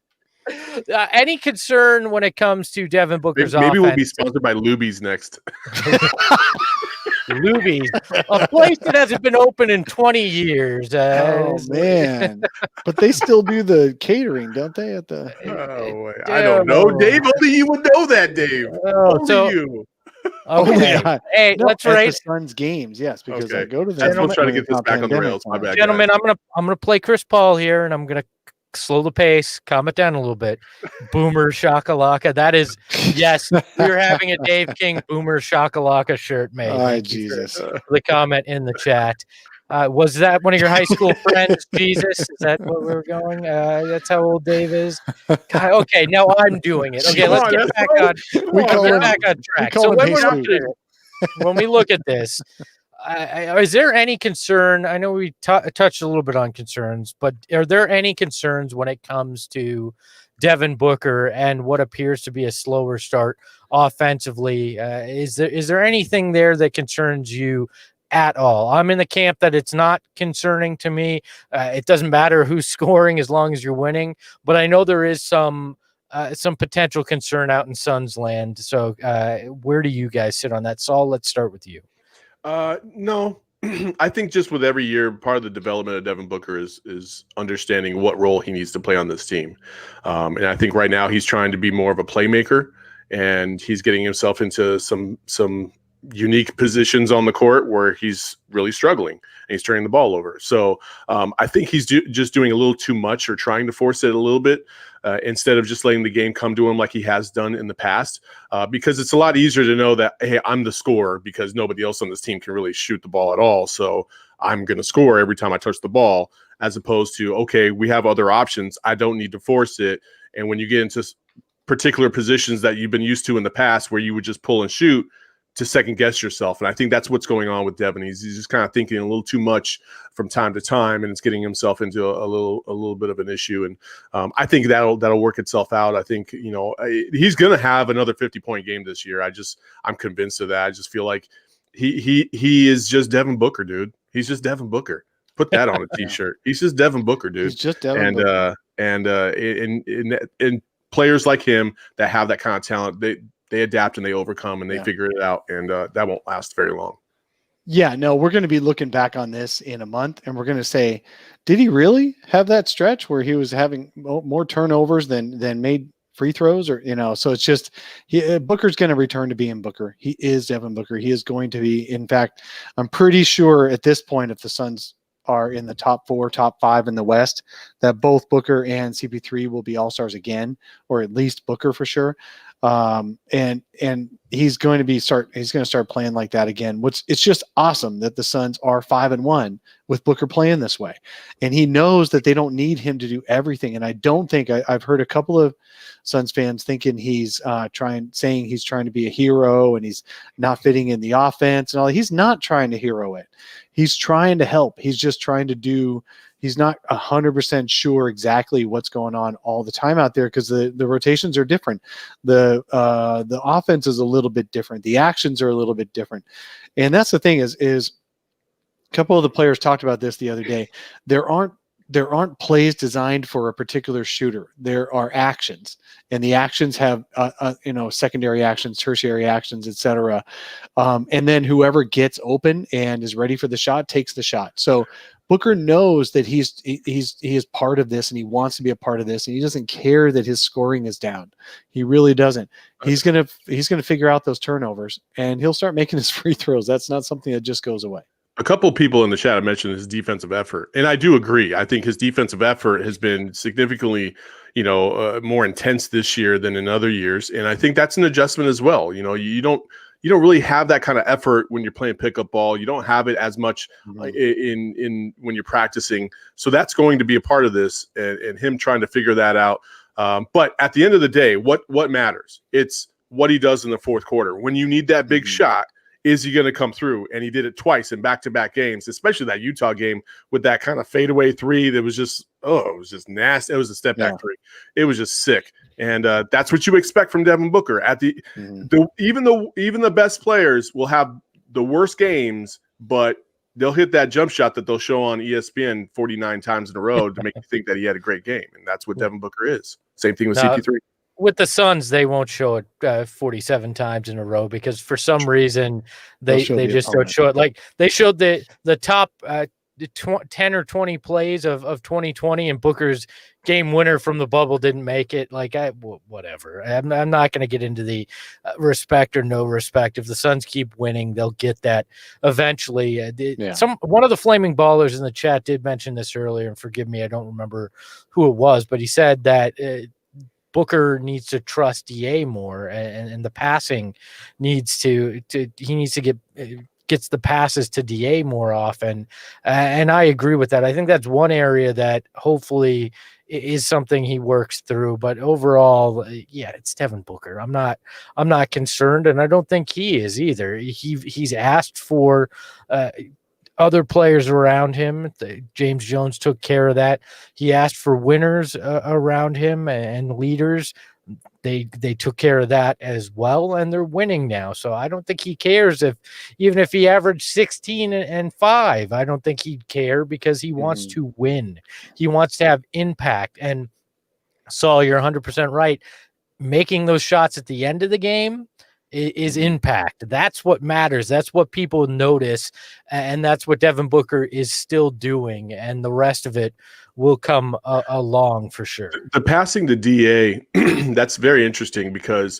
Speaker 4: Any concern when it comes to Devin Booker's offense?
Speaker 6: Maybe we'll be sponsored by Luby's next.
Speaker 4: Luby's, a place that hasn't been open in 20 years.
Speaker 5: Oh man! But they still do the catering, don't they? At the
Speaker 6: I don't know, Dave. Only you would know that, Dave. Only you.
Speaker 4: Okay.
Speaker 5: Yeah.
Speaker 4: Hey, let's rate
Speaker 5: the Suns games. Yes, because I go to them.
Speaker 6: We'll try to get this back on the rails. My bad,
Speaker 4: gentlemen. Guys. I'm gonna play Chris Paul here, and I'm gonna slow the pace, calm it down a little bit. Boomer Shakalaka. That is, yes, we're having a Dave King Boomer Shakalaka shirt made.
Speaker 5: Oh, Jesus.
Speaker 4: The comment in the chat. Was that one of your high school friends, Jesus? Is that what we were going? That's how old Dave is? God, okay, now I'm doing it. Okay, let's get back on track. So when we look at this, is there any concern? I know we touched a little bit on concerns, but are there any concerns when it comes to Devin Booker and what appears to be a slower start offensively? Is there anything there that concerns you at all? I'm in the camp that it's not concerning to me. It doesn't matter who's scoring as long as you're winning, but I know there is some potential concern out in Suns land. So where do you guys sit on that? Saul, let's start with you.
Speaker 6: No, I think just with every year, part of the development of Devin Booker is understanding what role he needs to play on this team. And I think right now he's trying to be more of a playmaker, and he's getting himself into some unique positions on the court where he's really struggling and he's turning the ball over. So I think he's just doing a little too much or trying to force it a little bit instead of just letting the game come to him like he has done in the past, because it's a lot easier to know that, hey, I'm the scorer because nobody else on this team can really shoot the ball at all. So I'm going to score every time I touch the ball, as opposed to, okay, we have other options. I don't need to force it. And when you get into particular positions that you've been used to in the past where you would just pull and shoot, to second guess yourself. And I think that's what's going on with Devin. He's just kind of thinking a little too much from time to time, and it's getting himself into a little bit of an issue. And I think that'll work itself out. I think, he's going to have another 50-point game this year. I'm convinced of that. I just feel like he is just Devin Booker, dude. He's just Devin Booker. Put that on a t-shirt. He's just Devin Booker, dude.
Speaker 5: He's just Devin Booker.
Speaker 6: And players like him that have that kind of talent, they adapt and they overcome and they figure it out, and that won't last very long.
Speaker 5: Yeah, no, we're going to be looking back on this in a month, and we're going to say, did he really have that stretch where he was having more turnovers than made free throws, or so it's just Booker's going to return to being Booker. He is Devin Booker. He is going to be. In fact, I'm pretty sure at this point, if the Suns are in the top 4, top 5 in the West, that both Booker and CP3 will be all-stars again, or at least Booker for sure. And he's going to start playing like that again. It's just awesome that the Suns are 5-1 with Booker playing this way. And he knows that they don't need him to do everything. And I don't think I've heard a couple of Suns fans thinking he's trying to be a hero and he's not fitting in the offense and all. He's not trying to hero it. He's trying to help. He's just trying to do. He's not 100% sure exactly what's going on all the time out there, because the rotations are different. The offense is a little bit different. The actions are a little bit different. And that's the thing is a couple of the players talked about this the other day. There aren't plays designed for a particular shooter. There are actions, and the actions have secondary actions, tertiary actions, etc. And then whoever gets open and is ready for the shot takes the shot. So Booker knows that he is part of this, and he wants to be a part of this, and he doesn't care that his scoring is down. He really doesn't. He's gonna figure out those turnovers, and he'll start making his free throws. That's not something that just goes away.
Speaker 6: A couple of people in the chat have mentioned his defensive effort, and I do agree. I think his defensive effort has been significantly, more intense this year than in other years, and I think that's an adjustment as well. You don't really have that kind of effort when you're playing pickup ball. You don't have it as much in when you're practicing. So that's going to be a part of this, and him trying to figure that out. But at the end of the day, what matters? It's what he does in the fourth quarter. When you need that big shot, is he going to come through? And he did it twice in back-to-back games, especially that Utah game with that kind of fadeaway three that was just, it was just nasty. It was a step-back three. It was just sick. And that's what you expect from Devin Booker. Even the best players will have the worst games, but they'll hit that jump shot that they'll show on ESPN 49 times in a row to make you think that he had a great game. And that's what Devin Booker is. Same thing with CP3.
Speaker 4: With the Suns, they won't show it 47 times in a row because for some reason they just don't show it. Like they showed the top 10 or 20 plays of 2020, and Booker's game winner from the bubble didn't make it. Like whatever. I'm not going to get into the respect or no respect. If the Suns keep winning, they'll get that eventually. One of the Flaming Ballers in the chat did mention this earlier, and forgive me, I don't remember who it was, but he said that Booker needs to trust DA more, and the passing needs to gets the passes to DA more often. And I agree with that. I think that's one area that hopefully is something he works through, but overall, it's Devin Booker. I'm not concerned, and I don't think he is either. He's asked for other players around him. James Jones took care of that. He asked for winners around him and leaders. They took care of that as well, and they're winning now. So I don't think he cares even if he averaged 16 and 5. I don't think he'd care because he wants to win. He wants to have impact. And Saul, you're 100% right. Making those shots at the end of the game is impact. That's what matters. That's what people notice. And that's what Devin Booker is still doing. And the rest of it will come along for sure.
Speaker 6: The passing to DA, that's very interesting because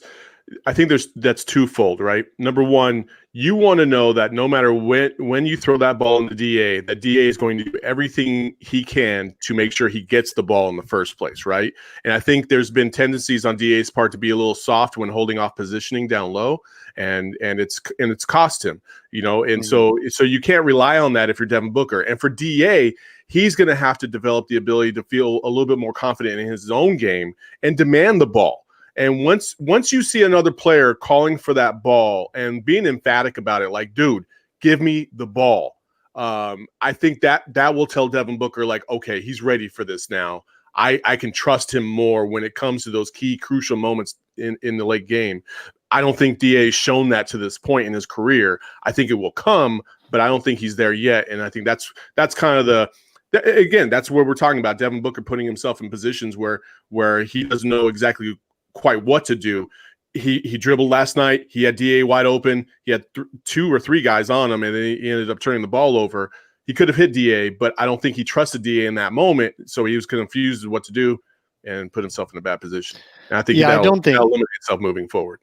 Speaker 6: I think that's twofold, right? Number one, you want to know that no matter when you throw that ball in the DA, that DA is going to do everything he can to make sure he gets the ball in the first place, right? And I think there's been tendencies on DA's part to be a little soft when holding off positioning down low, and it's cost him, and so you can't rely on that if you're Devin Booker. And for DA, he's going to have to develop the ability to feel a little bit more confident in his own game and demand the ball. And once you see another player calling for that ball and being emphatic about it, like, dude, give me the ball, I think that will tell Devin Booker, like, okay, he's ready for this now. I can trust him more when it comes to those key crucial moments in the late game. I don't think DA has shown that to this point in his career. I think it will come, but I don't think he's there yet. And I think that's kind of again, that's where we're talking about Devin Booker putting himself in positions where he doesn't know exactly quite what to do. He dribbled last night. He had DA wide open. He had 2 or 3 guys on him, and then he ended up turning the ball over. He could have hit DA, but I don't think he trusted DA in that moment, so he was confused with what to do and put himself in a bad position. And I think that'll limit itself moving forward.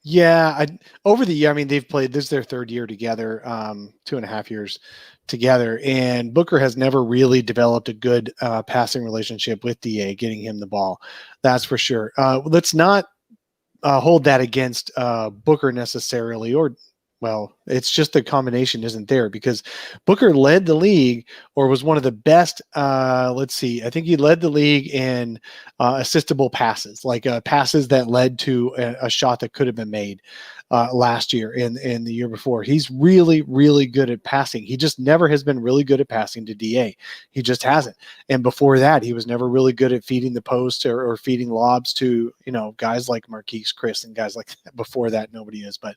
Speaker 5: Yeah, over the year, I mean, they've played, this is their 3rd year together, 2.5 years together, and Booker has never really developed a good passing relationship with DA, getting him the ball. That's for sure. Let's not hold that against Booker necessarily, or, well, it's just the combination isn't there, because Booker led the league, or was one of the best. Let's see, I think he led the league in assistable passes, like passes that led to a shot that could have been made last year and the year before. He's really, really good at passing. He just never has been really good at passing to DA. He just hasn't. And before that, he was never really good at feeding the post or feeding lobs to, guys like Marquise Chris and guys like that. Before that, nobody is. But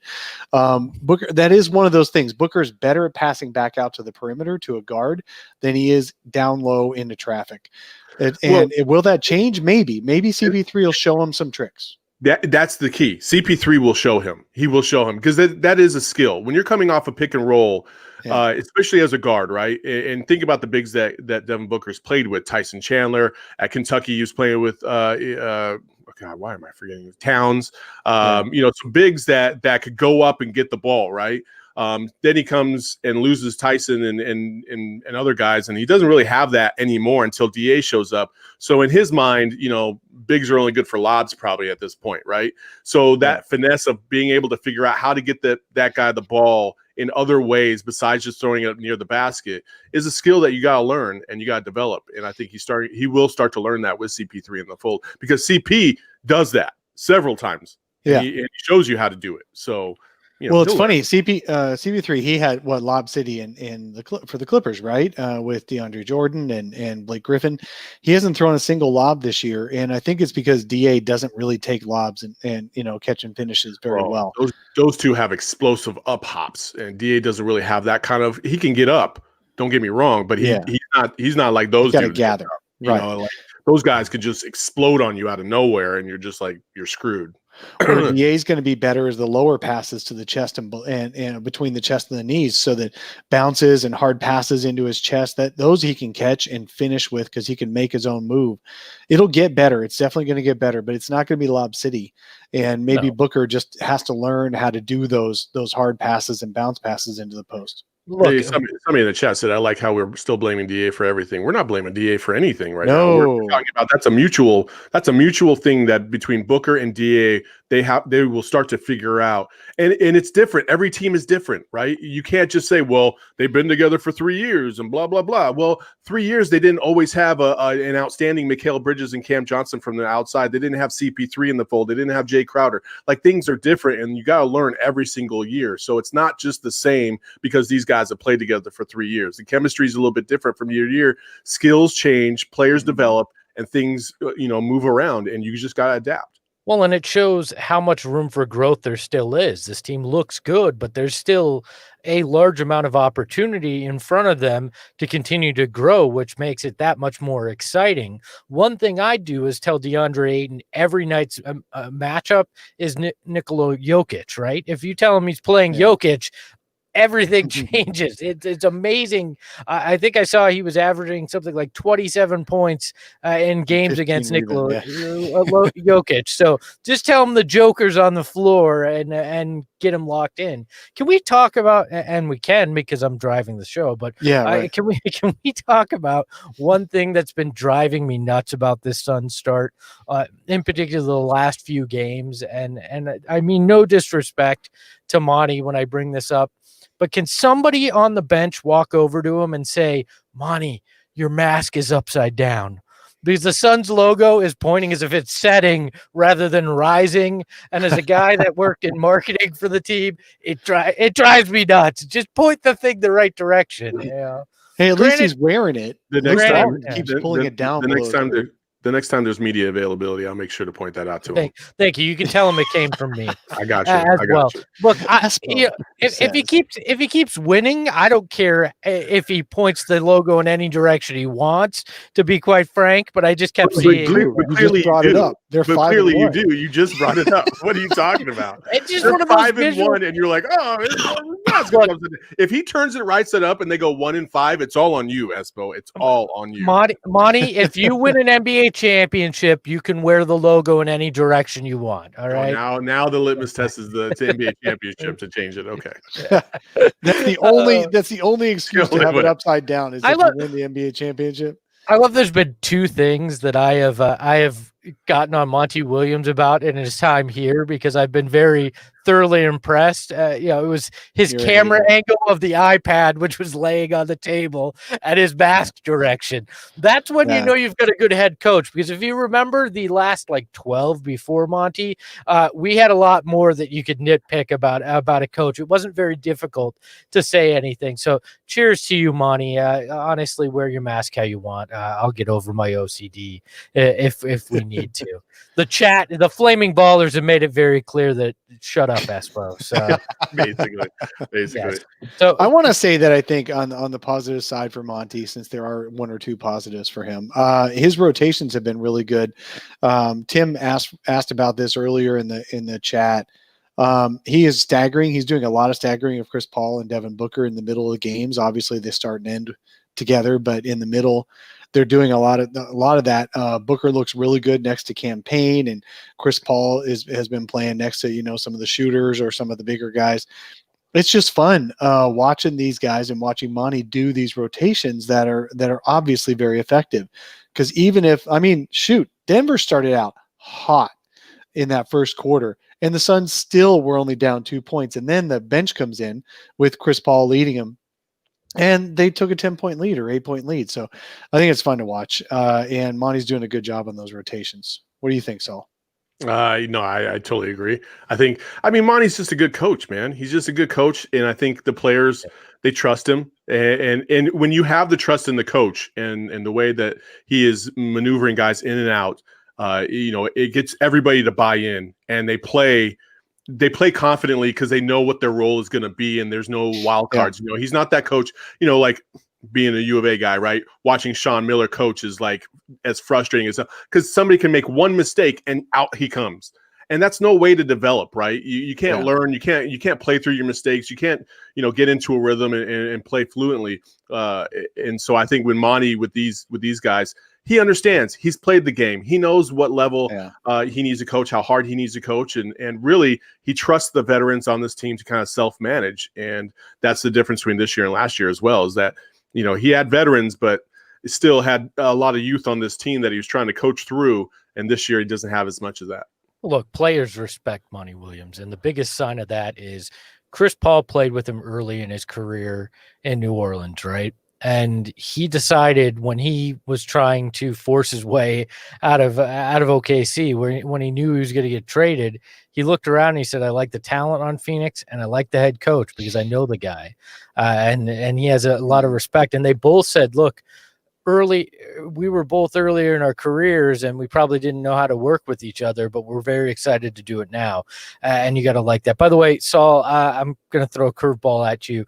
Speaker 5: Booker, that is one of those things. Booker's better at passing back out to the perimeter to a guard than he is down low into traffic. Will that change? Maybe CP3 will show him some tricks.
Speaker 6: That's the key. CP3 will show him. He will show him, because that is a skill. When you're coming off a pick and roll, especially as a guard, right? And think about the bigs that Devin Booker's played with. Tyson Chandler at Kentucky, he was playing with God, why am I forgetting? Towns. Some bigs that could go up and get the ball, right? Then he comes and loses Tyson and other guys, and he doesn't really have that anymore until DA shows up. So in his mind, bigs are only good for lobs probably at this point, right? So that finesse of being able to figure out how to get that guy the ball in other ways besides just throwing it near the basket is a skill that you got to learn and you got to develop. And I think he will start to learn that with CP3 in the fold, because CP does that several times.
Speaker 5: Yeah.
Speaker 6: And he shows you how to do it. So,
Speaker 5: well, it's funny. CP3, he had Lob City for the Clippers, right? With DeAndre Jordan and Blake Griffin. He hasn't thrown a single lob this year, and I think it's because DA doesn't really take lobs and catch and finishes very well.
Speaker 6: Those two have explosive up hops, and DA doesn't really have that kind of. He can get up. Don't get me wrong, but he's not like those.
Speaker 5: Got to gather, right?
Speaker 6: Those guys could just explode on you out of nowhere, and you're just like you're screwed.
Speaker 5: Where DA is going to be better as the lower passes to the chest and between the chest and the knees, so that bounces and hard passes into his chest, that those he can catch and finish with, because he can make his own move. It'll get better. It's definitely going to get better, but it's not going to be Lob City. And maybe Booker just has to learn how to do those hard passes and bounce passes into the post.
Speaker 6: Look, somebody in the chat said, I like how we're still blaming DA for everything. We're not blaming DA for anything right now. We're talking about that's a mutual thing that between Booker and DA, they will start to figure out. And it's different. Every team is different, right? You can't just say, well, they've been together for 3 years and blah, blah, blah. Well, 3 years, they didn't always have an outstanding Mikal Bridges and Cam Johnson from the outside. They didn't have CP3 in the fold. They didn't have Jay Crowder. Like, things are different, and you got to learn every single year. So it's not just the same because these guys have played together for 3 years. The chemistry is a little bit different from year to year. Skills change, players develop, and things move around, and you just got to adapt.
Speaker 4: Well, and it shows how much room for growth there still is. This team looks good, but there's still a large amount of opportunity in front of them to continue to grow, which makes it that much more exciting. One thing I do is tell DeAndre Ayton every night's matchup is Nikola Jokic, right? If you tell him he's playing Jokic, everything changes. It's amazing. I think I saw he was averaging something like 27 points in games against Nikola Jokic. So just tell him the Joker's on the floor and get him locked in. Can we talk about, and we can because I'm driving the show, but
Speaker 5: right.
Speaker 4: Can we talk about one thing that's been driving me nuts about this Suns start, in particular the last few games, and I mean no disrespect to Monty when I bring this up, but can somebody on the bench walk over to him and say, Monty, your mask is upside down? Because the Suns logo is pointing as if it's setting rather than rising. And as a guy that worked in marketing for the team, it drives me nuts. Just point the thing the right direction. Yeah.
Speaker 5: Hey, at least he's wearing it.
Speaker 6: The next time
Speaker 5: he keeps pulling it down.
Speaker 6: The next time there's media availability, I'll make sure to point that out to him.
Speaker 4: Thank you. You can tell him it came from me.
Speaker 6: I got you.
Speaker 4: Look, if he keeps winning, I don't care if he points the logo in any direction he wants. To be quite frank, but I just kept seeing.
Speaker 5: Clearly, brought it up. They're 5-1.
Speaker 6: Clearly, you do. You just brought it up. What are you talking about?
Speaker 4: It's just
Speaker 6: They're
Speaker 4: one of those
Speaker 6: 5-1, and you're like, if he turns it right side up and they go 1-5, it's all on you, Espo. It's all on you,
Speaker 4: Monty. If you win an NBA championship, you can wear the logo in any direction you want. All right.
Speaker 6: Now the litmus test is the NBA championship to change it. Okay.
Speaker 5: That's the only excuse to have it upside down is if you win the NBA championship.
Speaker 4: I love there's been two things that I have gotten on Monty Williams about in his time here because I've been very thoroughly impressed. It was his camera angle of the iPad, which was laying on the table at his mask direction. That's when you know you've got a good head coach, because if you remember the last 12 before Monty, we had a lot more that you could nitpick about a coach. It wasn't very difficult to say anything. So cheers to you, Monty. Honestly, wear your mask how you want. I'll get over my OCD if we need to. The flaming ballers have made it very clear that shut up, Espo. So
Speaker 6: basically.
Speaker 5: Yes. So I want to say that I think on the positive side for Monty, since there are one or two positives for him, his rotations have been really good. Tim asked about this earlier in the chat. He is staggering. He's doing a lot of staggering of Chris Paul and Devin Booker in the middle of games. Obviously, they start and end together, but in the middle, they're doing a lot of that. Booker looks really good next to Campaign, and Chris Paul has been playing next to some of the shooters or some of the bigger guys. It's just fun watching these guys and watching Monty do these rotations that are obviously very effective. Because Denver started out hot in that first quarter, and the Suns still were only down 2 points, and then the bench comes in with Chris Paul leading them. And they took a 10-point lead or 8-point lead. So I think it's fun to watch. And Monty's doing a good job on those rotations. What do you think, Saul?
Speaker 6: I totally agree. Monty's just a good coach, man. He's just a good coach. And I think the players, they trust him. And when you have the trust in the coach and the way that he is maneuvering guys in and out, it gets everybody to buy in, and they play confidently because they know what their role is going to be, and there's no wild cards. He's not that coach, like being a U of A guy, right? Watching Sean Miller coach is as frustrating as because somebody can make one mistake and out he comes. And that's no way to develop, right? You can't learn. You can't play through your mistakes. You can't, get into a rhythm and play fluently. And so I think when Monty with these guys, he understands. He's played the game. He knows what level he needs to coach, how hard he needs to coach, and really he trusts the veterans on this team to kind of self-manage. And that's the difference between this year and last year as well, is that he had veterans, but still had a lot of youth on this team that he was trying to coach through. And this year he doesn't have as much of that.
Speaker 4: Look, players respect Monty Williams, and the biggest sign of that is Chris Paul played with him early in his career in New Orleans, right? And he decided when he was trying to force his way out of OKC, when he knew he was going to get traded, he looked around and he said, I like the talent on Phoenix and I like the head coach because I know the guy. And he has a lot of respect. And they both said, look, we were both earlier in our careers, and we probably didn't know how to work with each other, but we're very excited to do it now. And you got to like that. By the way, Saul, I'm going to throw a curveball at you.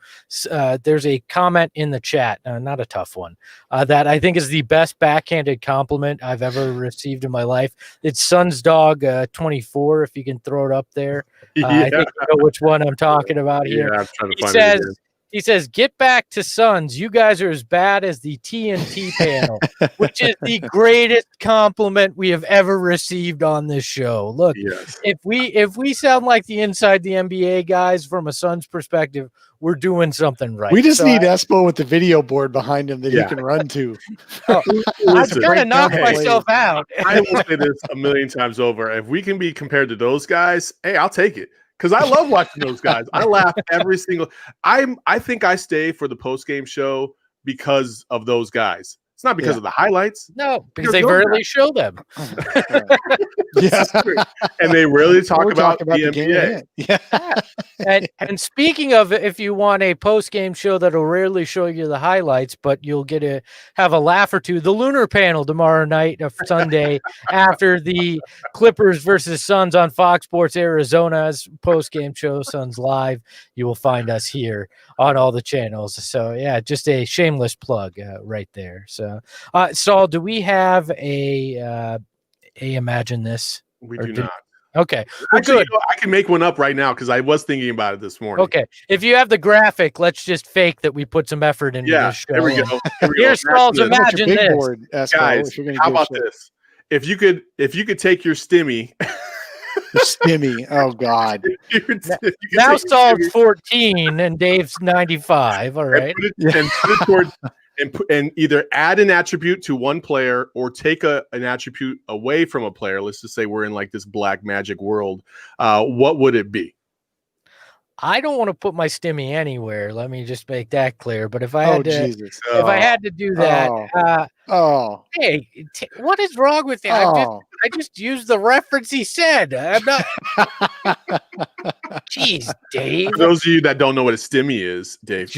Speaker 4: There's a comment in the chat, not a tough one, that I think is the best backhanded compliment I've ever received in my life. It's Suns Dog 24, if you can throw it up there. I think you know which one I'm talking about here.
Speaker 6: Yeah, I'm trying to find it again.
Speaker 4: He says, "Get back to Suns. You guys are as bad as the TNT panel," which is the greatest compliment we have ever received on this show. Look,
Speaker 6: Yes.
Speaker 4: if we sound like the inside the NBA guys from a Suns perspective, we're doing something right.
Speaker 5: We just
Speaker 4: So
Speaker 5: need Espo with the video board behind him that he
Speaker 6: Yeah.
Speaker 5: can run to.
Speaker 4: I've
Speaker 6: Listen,
Speaker 4: got to knock
Speaker 5: down
Speaker 4: myself out.
Speaker 6: I will say this a million times over. If we can be compared to those guys, hey, I'll take it. Because I love watching those guys. I laugh every single. I think I stay for the post game show because of those guys. It's not because of the highlights.
Speaker 4: No, because
Speaker 6: Because
Speaker 4: they
Speaker 6: those
Speaker 4: rarely show them.
Speaker 5: Yeah.
Speaker 6: And they rarely talk
Speaker 5: We're
Speaker 6: about
Speaker 5: talking
Speaker 6: the
Speaker 5: game
Speaker 6: NBA.
Speaker 5: at hand. Yeah.
Speaker 4: And speaking of, if you want a post game show that'll rarely show you the highlights, but you'll get to have a laugh or two, the Lunar Panel tomorrow night, Sunday, after the Clippers versus Suns on Fox Sports Arizona's post game show, Suns Live. You will find us here on all the channels. So yeah, just a shameless plug right there. So, Saul, do we have a Imagine This?
Speaker 6: We
Speaker 4: Or
Speaker 6: do
Speaker 4: did-
Speaker 6: not.
Speaker 4: Okay. Well,
Speaker 6: Actually,
Speaker 4: good.
Speaker 6: you know, I can make one up right now because I was thinking about it this morning.
Speaker 4: Okay. If you have the graphic, let's just fake that we put some effort into
Speaker 6: Yeah,
Speaker 4: this show.
Speaker 6: there we go. Here we go.
Speaker 4: Here's Saul's
Speaker 6: Imagine
Speaker 5: How much a
Speaker 4: Imagine
Speaker 5: big
Speaker 4: this.
Speaker 5: board, Espo,
Speaker 6: Guys,
Speaker 5: if you're gonna
Speaker 6: how
Speaker 5: give
Speaker 6: about
Speaker 5: shit.
Speaker 6: this? If you could take your stimmy,
Speaker 5: Stimmy. Oh God.
Speaker 6: you could
Speaker 4: Now
Speaker 6: take your
Speaker 4: Saul's
Speaker 6: stimmy
Speaker 4: 14 and Dave's 95. All right.
Speaker 6: and put it towards and either add an attribute to one player or take an attribute away from a player. Let's just say we're in like this black magic world. What would it be?
Speaker 4: I don't want to put my stimmy anywhere. Let me just make that clear. But if I
Speaker 5: Oh
Speaker 4: had to,
Speaker 5: Jesus.
Speaker 4: if I had to do that,
Speaker 5: Oh.
Speaker 4: hey, what is wrong with you?
Speaker 5: Oh.
Speaker 4: I just used the reference he said. I'm not. Jeez, Dave.
Speaker 6: For those of you that don't know what a stimmy is, Dave,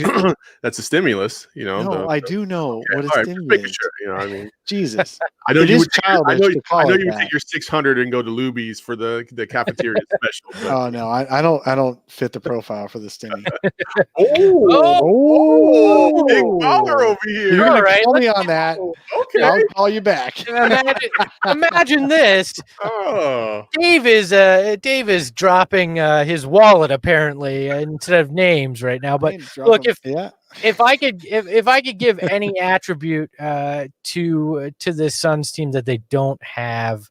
Speaker 6: that's a stimulus. You know,
Speaker 5: No, I do know what a
Speaker 6: all right, just
Speaker 5: stimmy
Speaker 6: making
Speaker 5: is.
Speaker 6: sure. You know, what I mean,
Speaker 5: Jesus.
Speaker 6: I know
Speaker 5: It
Speaker 6: you
Speaker 5: is
Speaker 6: would. I
Speaker 5: childish
Speaker 6: know.
Speaker 5: to call
Speaker 6: I know
Speaker 5: it
Speaker 6: you would
Speaker 5: that.
Speaker 6: take your 600 and go to Luby's for the cafeteria special. But,
Speaker 5: Oh no, I don't fit the profile for the stimmy.
Speaker 6: oh, big baller over here.
Speaker 5: You're gonna
Speaker 4: All right,
Speaker 5: call me on that.
Speaker 6: Okay.
Speaker 5: I'll call you back.
Speaker 4: Imagine this.
Speaker 6: Oh,
Speaker 4: Dave is dropping his wallet apparently instead of names right now. But look, if I could give any attribute to this Suns team that they don't have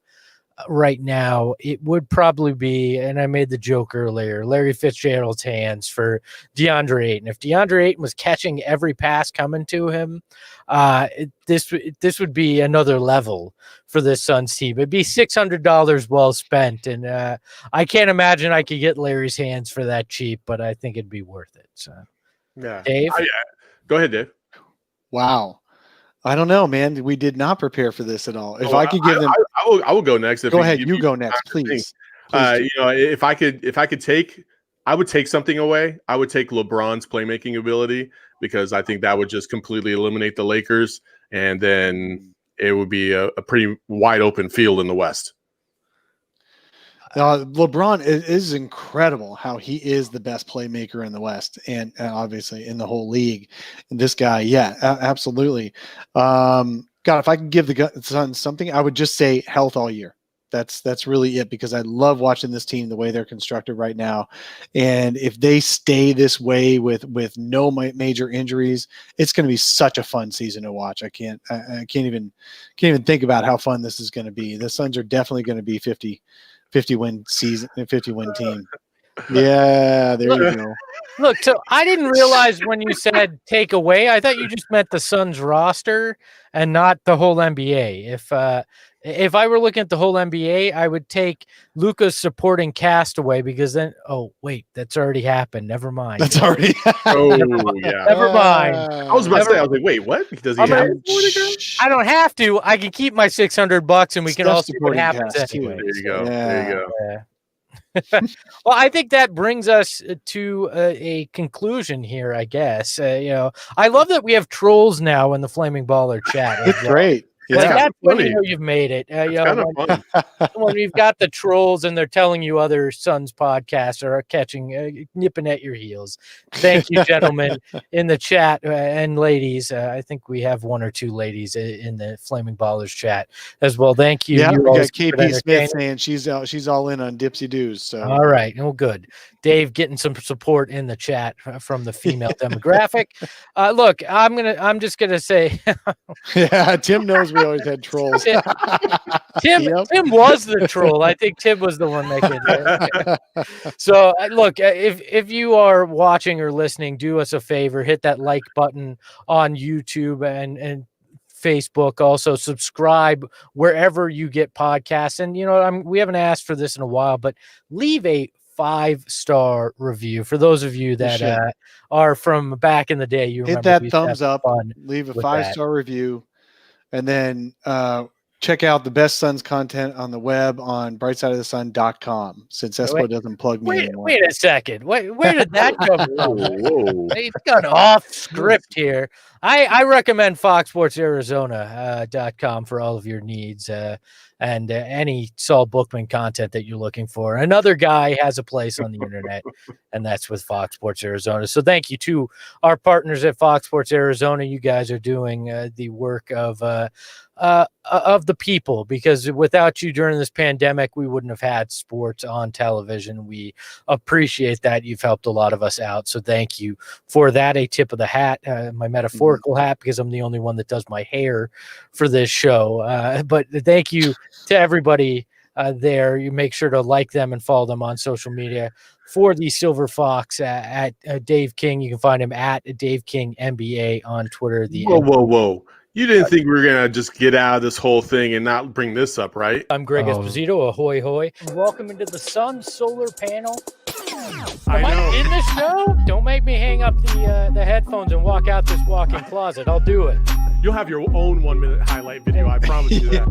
Speaker 4: right now, it would probably be, and I made the joke earlier, Larry Fitzgerald's hands for DeAndre Ayton. If DeAndre Ayton was catching every pass coming to him, this would be another level for this Suns team. It'd be $600 well spent, and I can't imagine I could get Larry's hands for that cheap, but I think it'd be worth it. So,
Speaker 6: yeah.
Speaker 4: Dave?
Speaker 6: Yeah. Go ahead, Dave.
Speaker 5: Wow. I don't know, man. We did not prepare for this at all. If I could give them,
Speaker 6: I will go next. If
Speaker 5: go
Speaker 6: you
Speaker 5: ahead.
Speaker 6: give
Speaker 5: You
Speaker 6: me
Speaker 5: go
Speaker 6: time
Speaker 5: next,
Speaker 6: to think.
Speaker 5: please. Please do.
Speaker 6: You know, if I could take, I would take something away. I would take LeBron's playmaking ability because I think that would just completely eliminate the Lakers, and then it would be a pretty wide open field in the West.
Speaker 5: LeBron is incredible how he is the best playmaker in the West and obviously in the whole league. And this guy, yeah, absolutely. God, if I could give the Suns something, I would just say health all year. That's really it, because I love watching this team the way they're constructed right now. And if they stay this way with no major injuries, it's going to be such a fun season to watch. I can't even think about how fun this is going to be. The Suns are definitely going to be 50 win season, 50 win team. Yeah, there you go.
Speaker 4: Look, so I didn't realize when you said take away, I thought you just meant the Suns roster and not the whole NBA. If I were looking at the whole NBA, I would take Luka's supporting cast away, because then, oh wait, that's already happened. Never mind.
Speaker 5: That's already.
Speaker 6: Oh yeah.
Speaker 4: Never mind.
Speaker 6: I was about to say, I was like, wait, what? Does he
Speaker 4: I'm
Speaker 6: have
Speaker 4: gonna-
Speaker 6: a again?
Speaker 4: I don't have to. I can keep my $600, and we can
Speaker 5: Steph
Speaker 4: all see what
Speaker 5: supporting
Speaker 4: happens
Speaker 5: cast, too.
Speaker 4: anyway.
Speaker 6: There you go.
Speaker 5: Yeah.
Speaker 6: There you go.
Speaker 4: Yeah. Well, I think that brings us to a conclusion here, I guess. I love that we have trolls now in the Flaming Baller chat.
Speaker 5: It's great.
Speaker 4: Like
Speaker 5: Yeah.
Speaker 4: that's when
Speaker 6: funny.
Speaker 4: you know you've made it.
Speaker 6: It's kind of fun.
Speaker 4: When you've got the trolls and they're telling you other Suns podcasts are nipping at your heels. Thank you, gentlemen, in the chat and ladies. I think we have one or two ladies in the Flaming Ballers chat as well. Thank you.
Speaker 5: Yeah,
Speaker 4: You
Speaker 5: we
Speaker 4: always
Speaker 5: got
Speaker 4: keep it
Speaker 5: KP Smith
Speaker 4: entertaining.
Speaker 5: saying she's all in on Dipsy Doos. So
Speaker 4: All right. Oh, good. Dave getting some support in the chat from the female demographic. Look, I'm just gonna say
Speaker 5: yeah, Tim knows we always had trolls.
Speaker 4: Tim
Speaker 5: Yep.
Speaker 4: Tim was the troll. I think Tim was the one making it. So look, if you are watching or listening, do us a favor, hit that like button on YouTube and Facebook. Also subscribe wherever you get podcasts. And we haven't asked for this in a while, but leave a 5-star review for those of you that are from back in the day. You
Speaker 5: Hit
Speaker 4: remember
Speaker 5: that
Speaker 4: we used to have
Speaker 5: thumbs up,
Speaker 4: fun
Speaker 5: leave a
Speaker 4: with
Speaker 5: 5-star review, and then check out the best Suns content on the web on brightsideofthesun.com, since Espo doesn't plug me anymore.
Speaker 4: Wait a second. Where did that come from?
Speaker 6: Whoa.
Speaker 4: He's gone off script here. I recommend FoxSportsArizona.com for all of your needs and any Saul Bookman content that you're looking for. Another guy has a place on the internet, and that's with Fox Sports Arizona. So thank you to our partners at Fox Sports Arizona. You guys are doing the work of the people, because without you during this pandemic, we wouldn't have had sports on television. We appreciate that. You've helped a lot of us out. So thank you for that. A tip of the hat, my metaphorical hat, because I'm the only one that does my hair for this show. But thank you to everybody there. You make sure to like them and follow them on social media. For the Silver Fox at Dave King, you can find him at Dave King NBA on Twitter.
Speaker 6: Whoa. You didn't think we were going to just get out of this whole thing and not bring this up, right?
Speaker 4: I'm Greg Esposito. Ahoy, hoy. Welcome into the Sun Solar Panel.
Speaker 6: I know.
Speaker 4: In the show? Don't make me hang up the headphones and walk out this walk-in closet. I'll do it.
Speaker 6: You'll have your own 1-minute highlight video. I promise you that.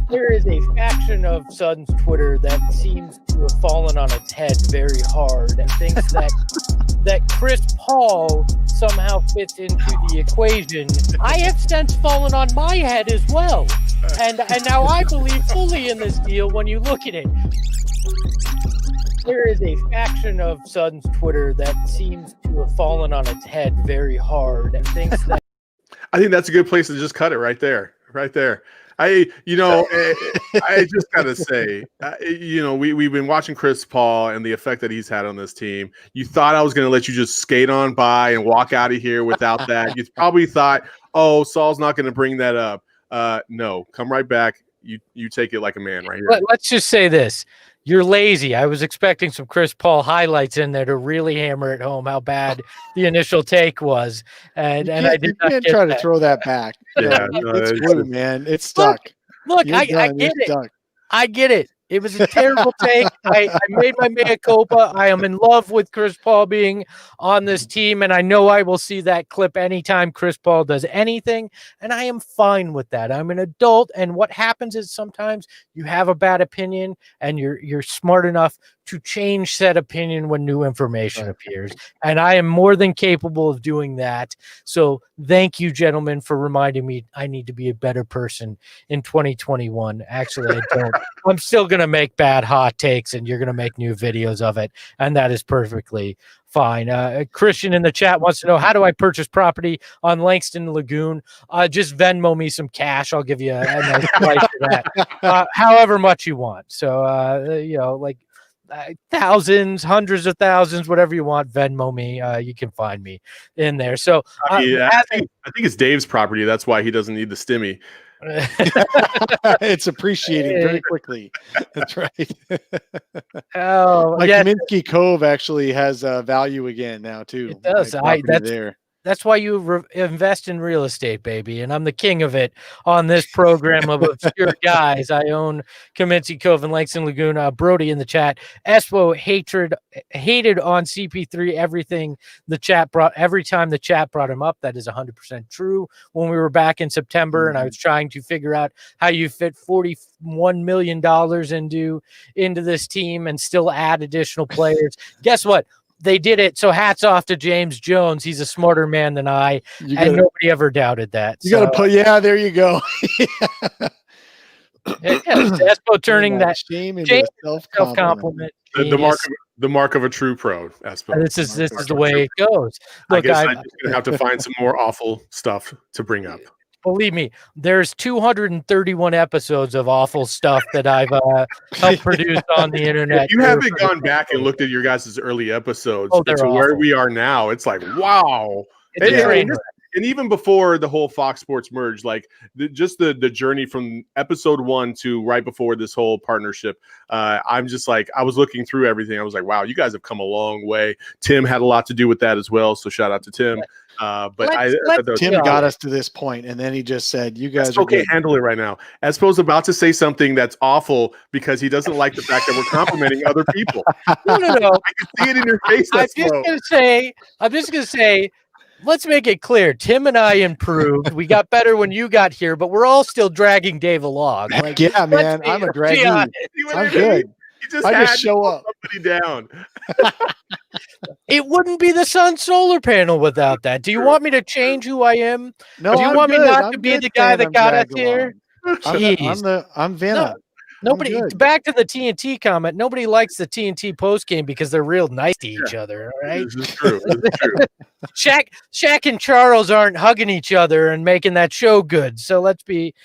Speaker 4: There is a faction of Suns Twitter that seems to have fallen on its head very hard and thinks that Chris Paul somehow fits into the equation. I have since fallen on my head as well. And now I believe fully in this deal when you look at it. There is a faction of Suns Twitter that seems to have fallen on its head very hard and thinks that
Speaker 6: I think that's a good place to just cut it right there. I just gotta say, we've been watching Chris Paul and the effect that he's had on this team. You thought I was going to let you just skate on by and walk out of here without that. You probably thought, oh, Saul's not going to bring that up. No, come right back. You take it like a man right here.
Speaker 4: Let's just say this. You're lazy. I was expecting some Chris Paul highlights in there to really hammer it home how bad the initial take was, and I did not
Speaker 5: can't
Speaker 4: get
Speaker 5: try
Speaker 4: that.
Speaker 5: to throw that back.
Speaker 6: Yeah,
Speaker 5: It's glue, man. It's stuck.
Speaker 4: Look,
Speaker 5: You're
Speaker 4: I
Speaker 5: done.
Speaker 4: get
Speaker 5: You're
Speaker 4: it.
Speaker 5: stuck.
Speaker 4: I get it. It was a terrible take. I made my mea culpa. I am in love with Chris Paul being on this team, and I know I will see that clip anytime Chris Paul does anything, and I am fine with that. I'm an adult, and what happens is sometimes you have a bad opinion, and you're smart enough to change said opinion when new information appears, and I am more than capable of doing that. So thank you, gentlemen, for reminding me I need to be a better person in 2021. Actually, I don't. I'm still going to make bad hot takes, and you're going to make new videos of it, and that is perfectly fine. Christian in the chat wants to know, how do I purchase property on Langston Lagoon? Just Venmo me some cash. I'll give you a nice price for that, however much you want. So, thousands, hundreds of thousands, whatever you want, Venmo me. You can find me in there. So
Speaker 6: I think it's Dave's property. That's why he doesn't need the stimmy.
Speaker 5: It's appreciating very quickly. That's right.
Speaker 4: Oh,
Speaker 5: Like
Speaker 4: yeah,
Speaker 5: Kaminsky Cove actually has value again now too.
Speaker 4: It does.
Speaker 5: Like property
Speaker 4: that's
Speaker 5: there.
Speaker 4: That's why you invest in real estate, baby. And I'm the king of it on this program of obscure guys. I own Cominci Cove and Langston Laguna. Brody in the chat. Espo hated on CP3 everything the chat brought. Every time the chat brought him up, that is 100% true. When we were back in September and I was trying to figure out how you fit $41 million into this team and still add additional players. Guess what? They did it. So hats off to James Jones. He's a smarter man than I, and nobody ever doubted that.
Speaker 5: You got to put, there you go.
Speaker 4: Espo turning that
Speaker 5: shame into
Speaker 4: self-compliment.
Speaker 6: The mark of a true pro, Espo.
Speaker 4: This is the way it goes. Look,
Speaker 6: I'm just gonna have to find some more awful stuff to bring up.
Speaker 4: Believe me, there's 231 episodes of awful stuff that I've helped produce on the internet.
Speaker 6: If you haven't gone back and looked at your guys' early episodes to where we are now, it's like, wow. And even before the whole Fox Sports merge, like the journey from episode 1 to right before this whole partnership, I'm just like, I was looking through everything. I was like, wow, you guys have come a long way. Tim had a lot to do with that as well. So shout out to Tim.
Speaker 5: Tim got us to this point, and then he just said, "You guys
Speaker 6: can't handle it right now." Espo's about to say something that's awful because he doesn't like the fact that we're complimenting other people.
Speaker 4: No.
Speaker 6: I can see it in your face.
Speaker 4: I'm just gonna say. Let's make it clear. Tim and I improved. We got better when you got here, but we're all still dragging Dave along.
Speaker 5: Like, yeah, man, I'm a draggy. I'm good. I just show up.
Speaker 6: Somebody down.
Speaker 4: It wouldn't be the Sun solar panel without that. Do you want me to change who I am?
Speaker 5: No,
Speaker 4: do you want me not to be the guy that got us here?
Speaker 5: I'm Vanna.
Speaker 4: Nobody, back to the TNT comment. Nobody likes the TNT post game because they're real nice to each other. All right,
Speaker 6: this is true.
Speaker 4: Shaq and Charles aren't hugging each other and making that show good. So let's be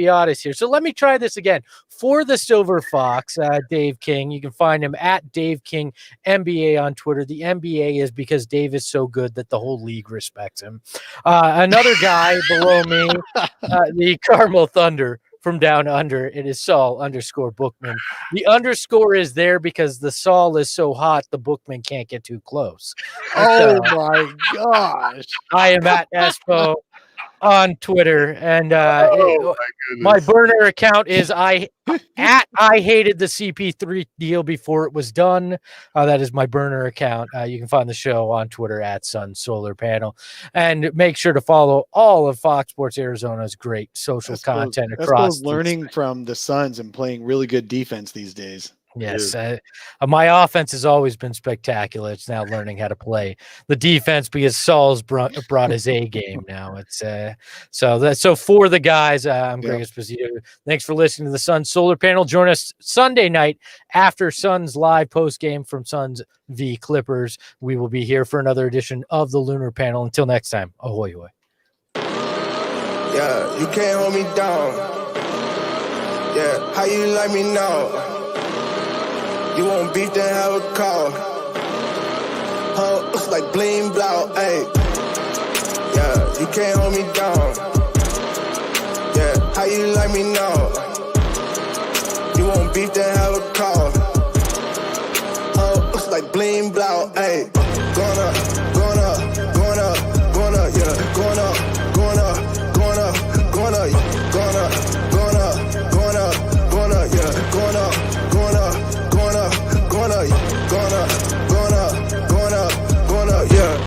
Speaker 4: honest here. So let me try this again for the Silver Fox. Dave King, you can find him at Dave King NBA on Twitter. The NBA is because Dave is so good that the whole league respects him. Another guy below me, the Carmel Thunder. From down under, it is Saul_Bookman. The underscore is there because the Saul is so hot, the Bookman can't get too close.
Speaker 5: Oh my gosh.
Speaker 4: I am at Espo on Twitter, and my burner account is I hated the CP3 deal before it was done. That is my burner account. You can find the show on Twitter at Sun Solar Panel, and make sure to follow all of Fox Sports Arizona's great social content across.
Speaker 5: Learning from the Suns and playing really good defense these days.
Speaker 4: Yes, my offense has always been spectacular. It's now learning how to play the defense because Saul's brought his A game now. It's so for the guys. I'm Greg Esposito. Thanks for listening to the Suns Solar Panel. Join us Sunday night after Suns live post game from Suns v Clippers. We will be here for another edition of the Lunar Panel. Until next time, ahoy hoy.
Speaker 1: Yeah, you can't hold me down. Yeah, how you like me now? You want beef, then have a call. Looks like bling blow, ayy. Yeah, you can't hold me down. Yeah, how you like me now? You want beef, then have a call. Looks like bling blow, ayy.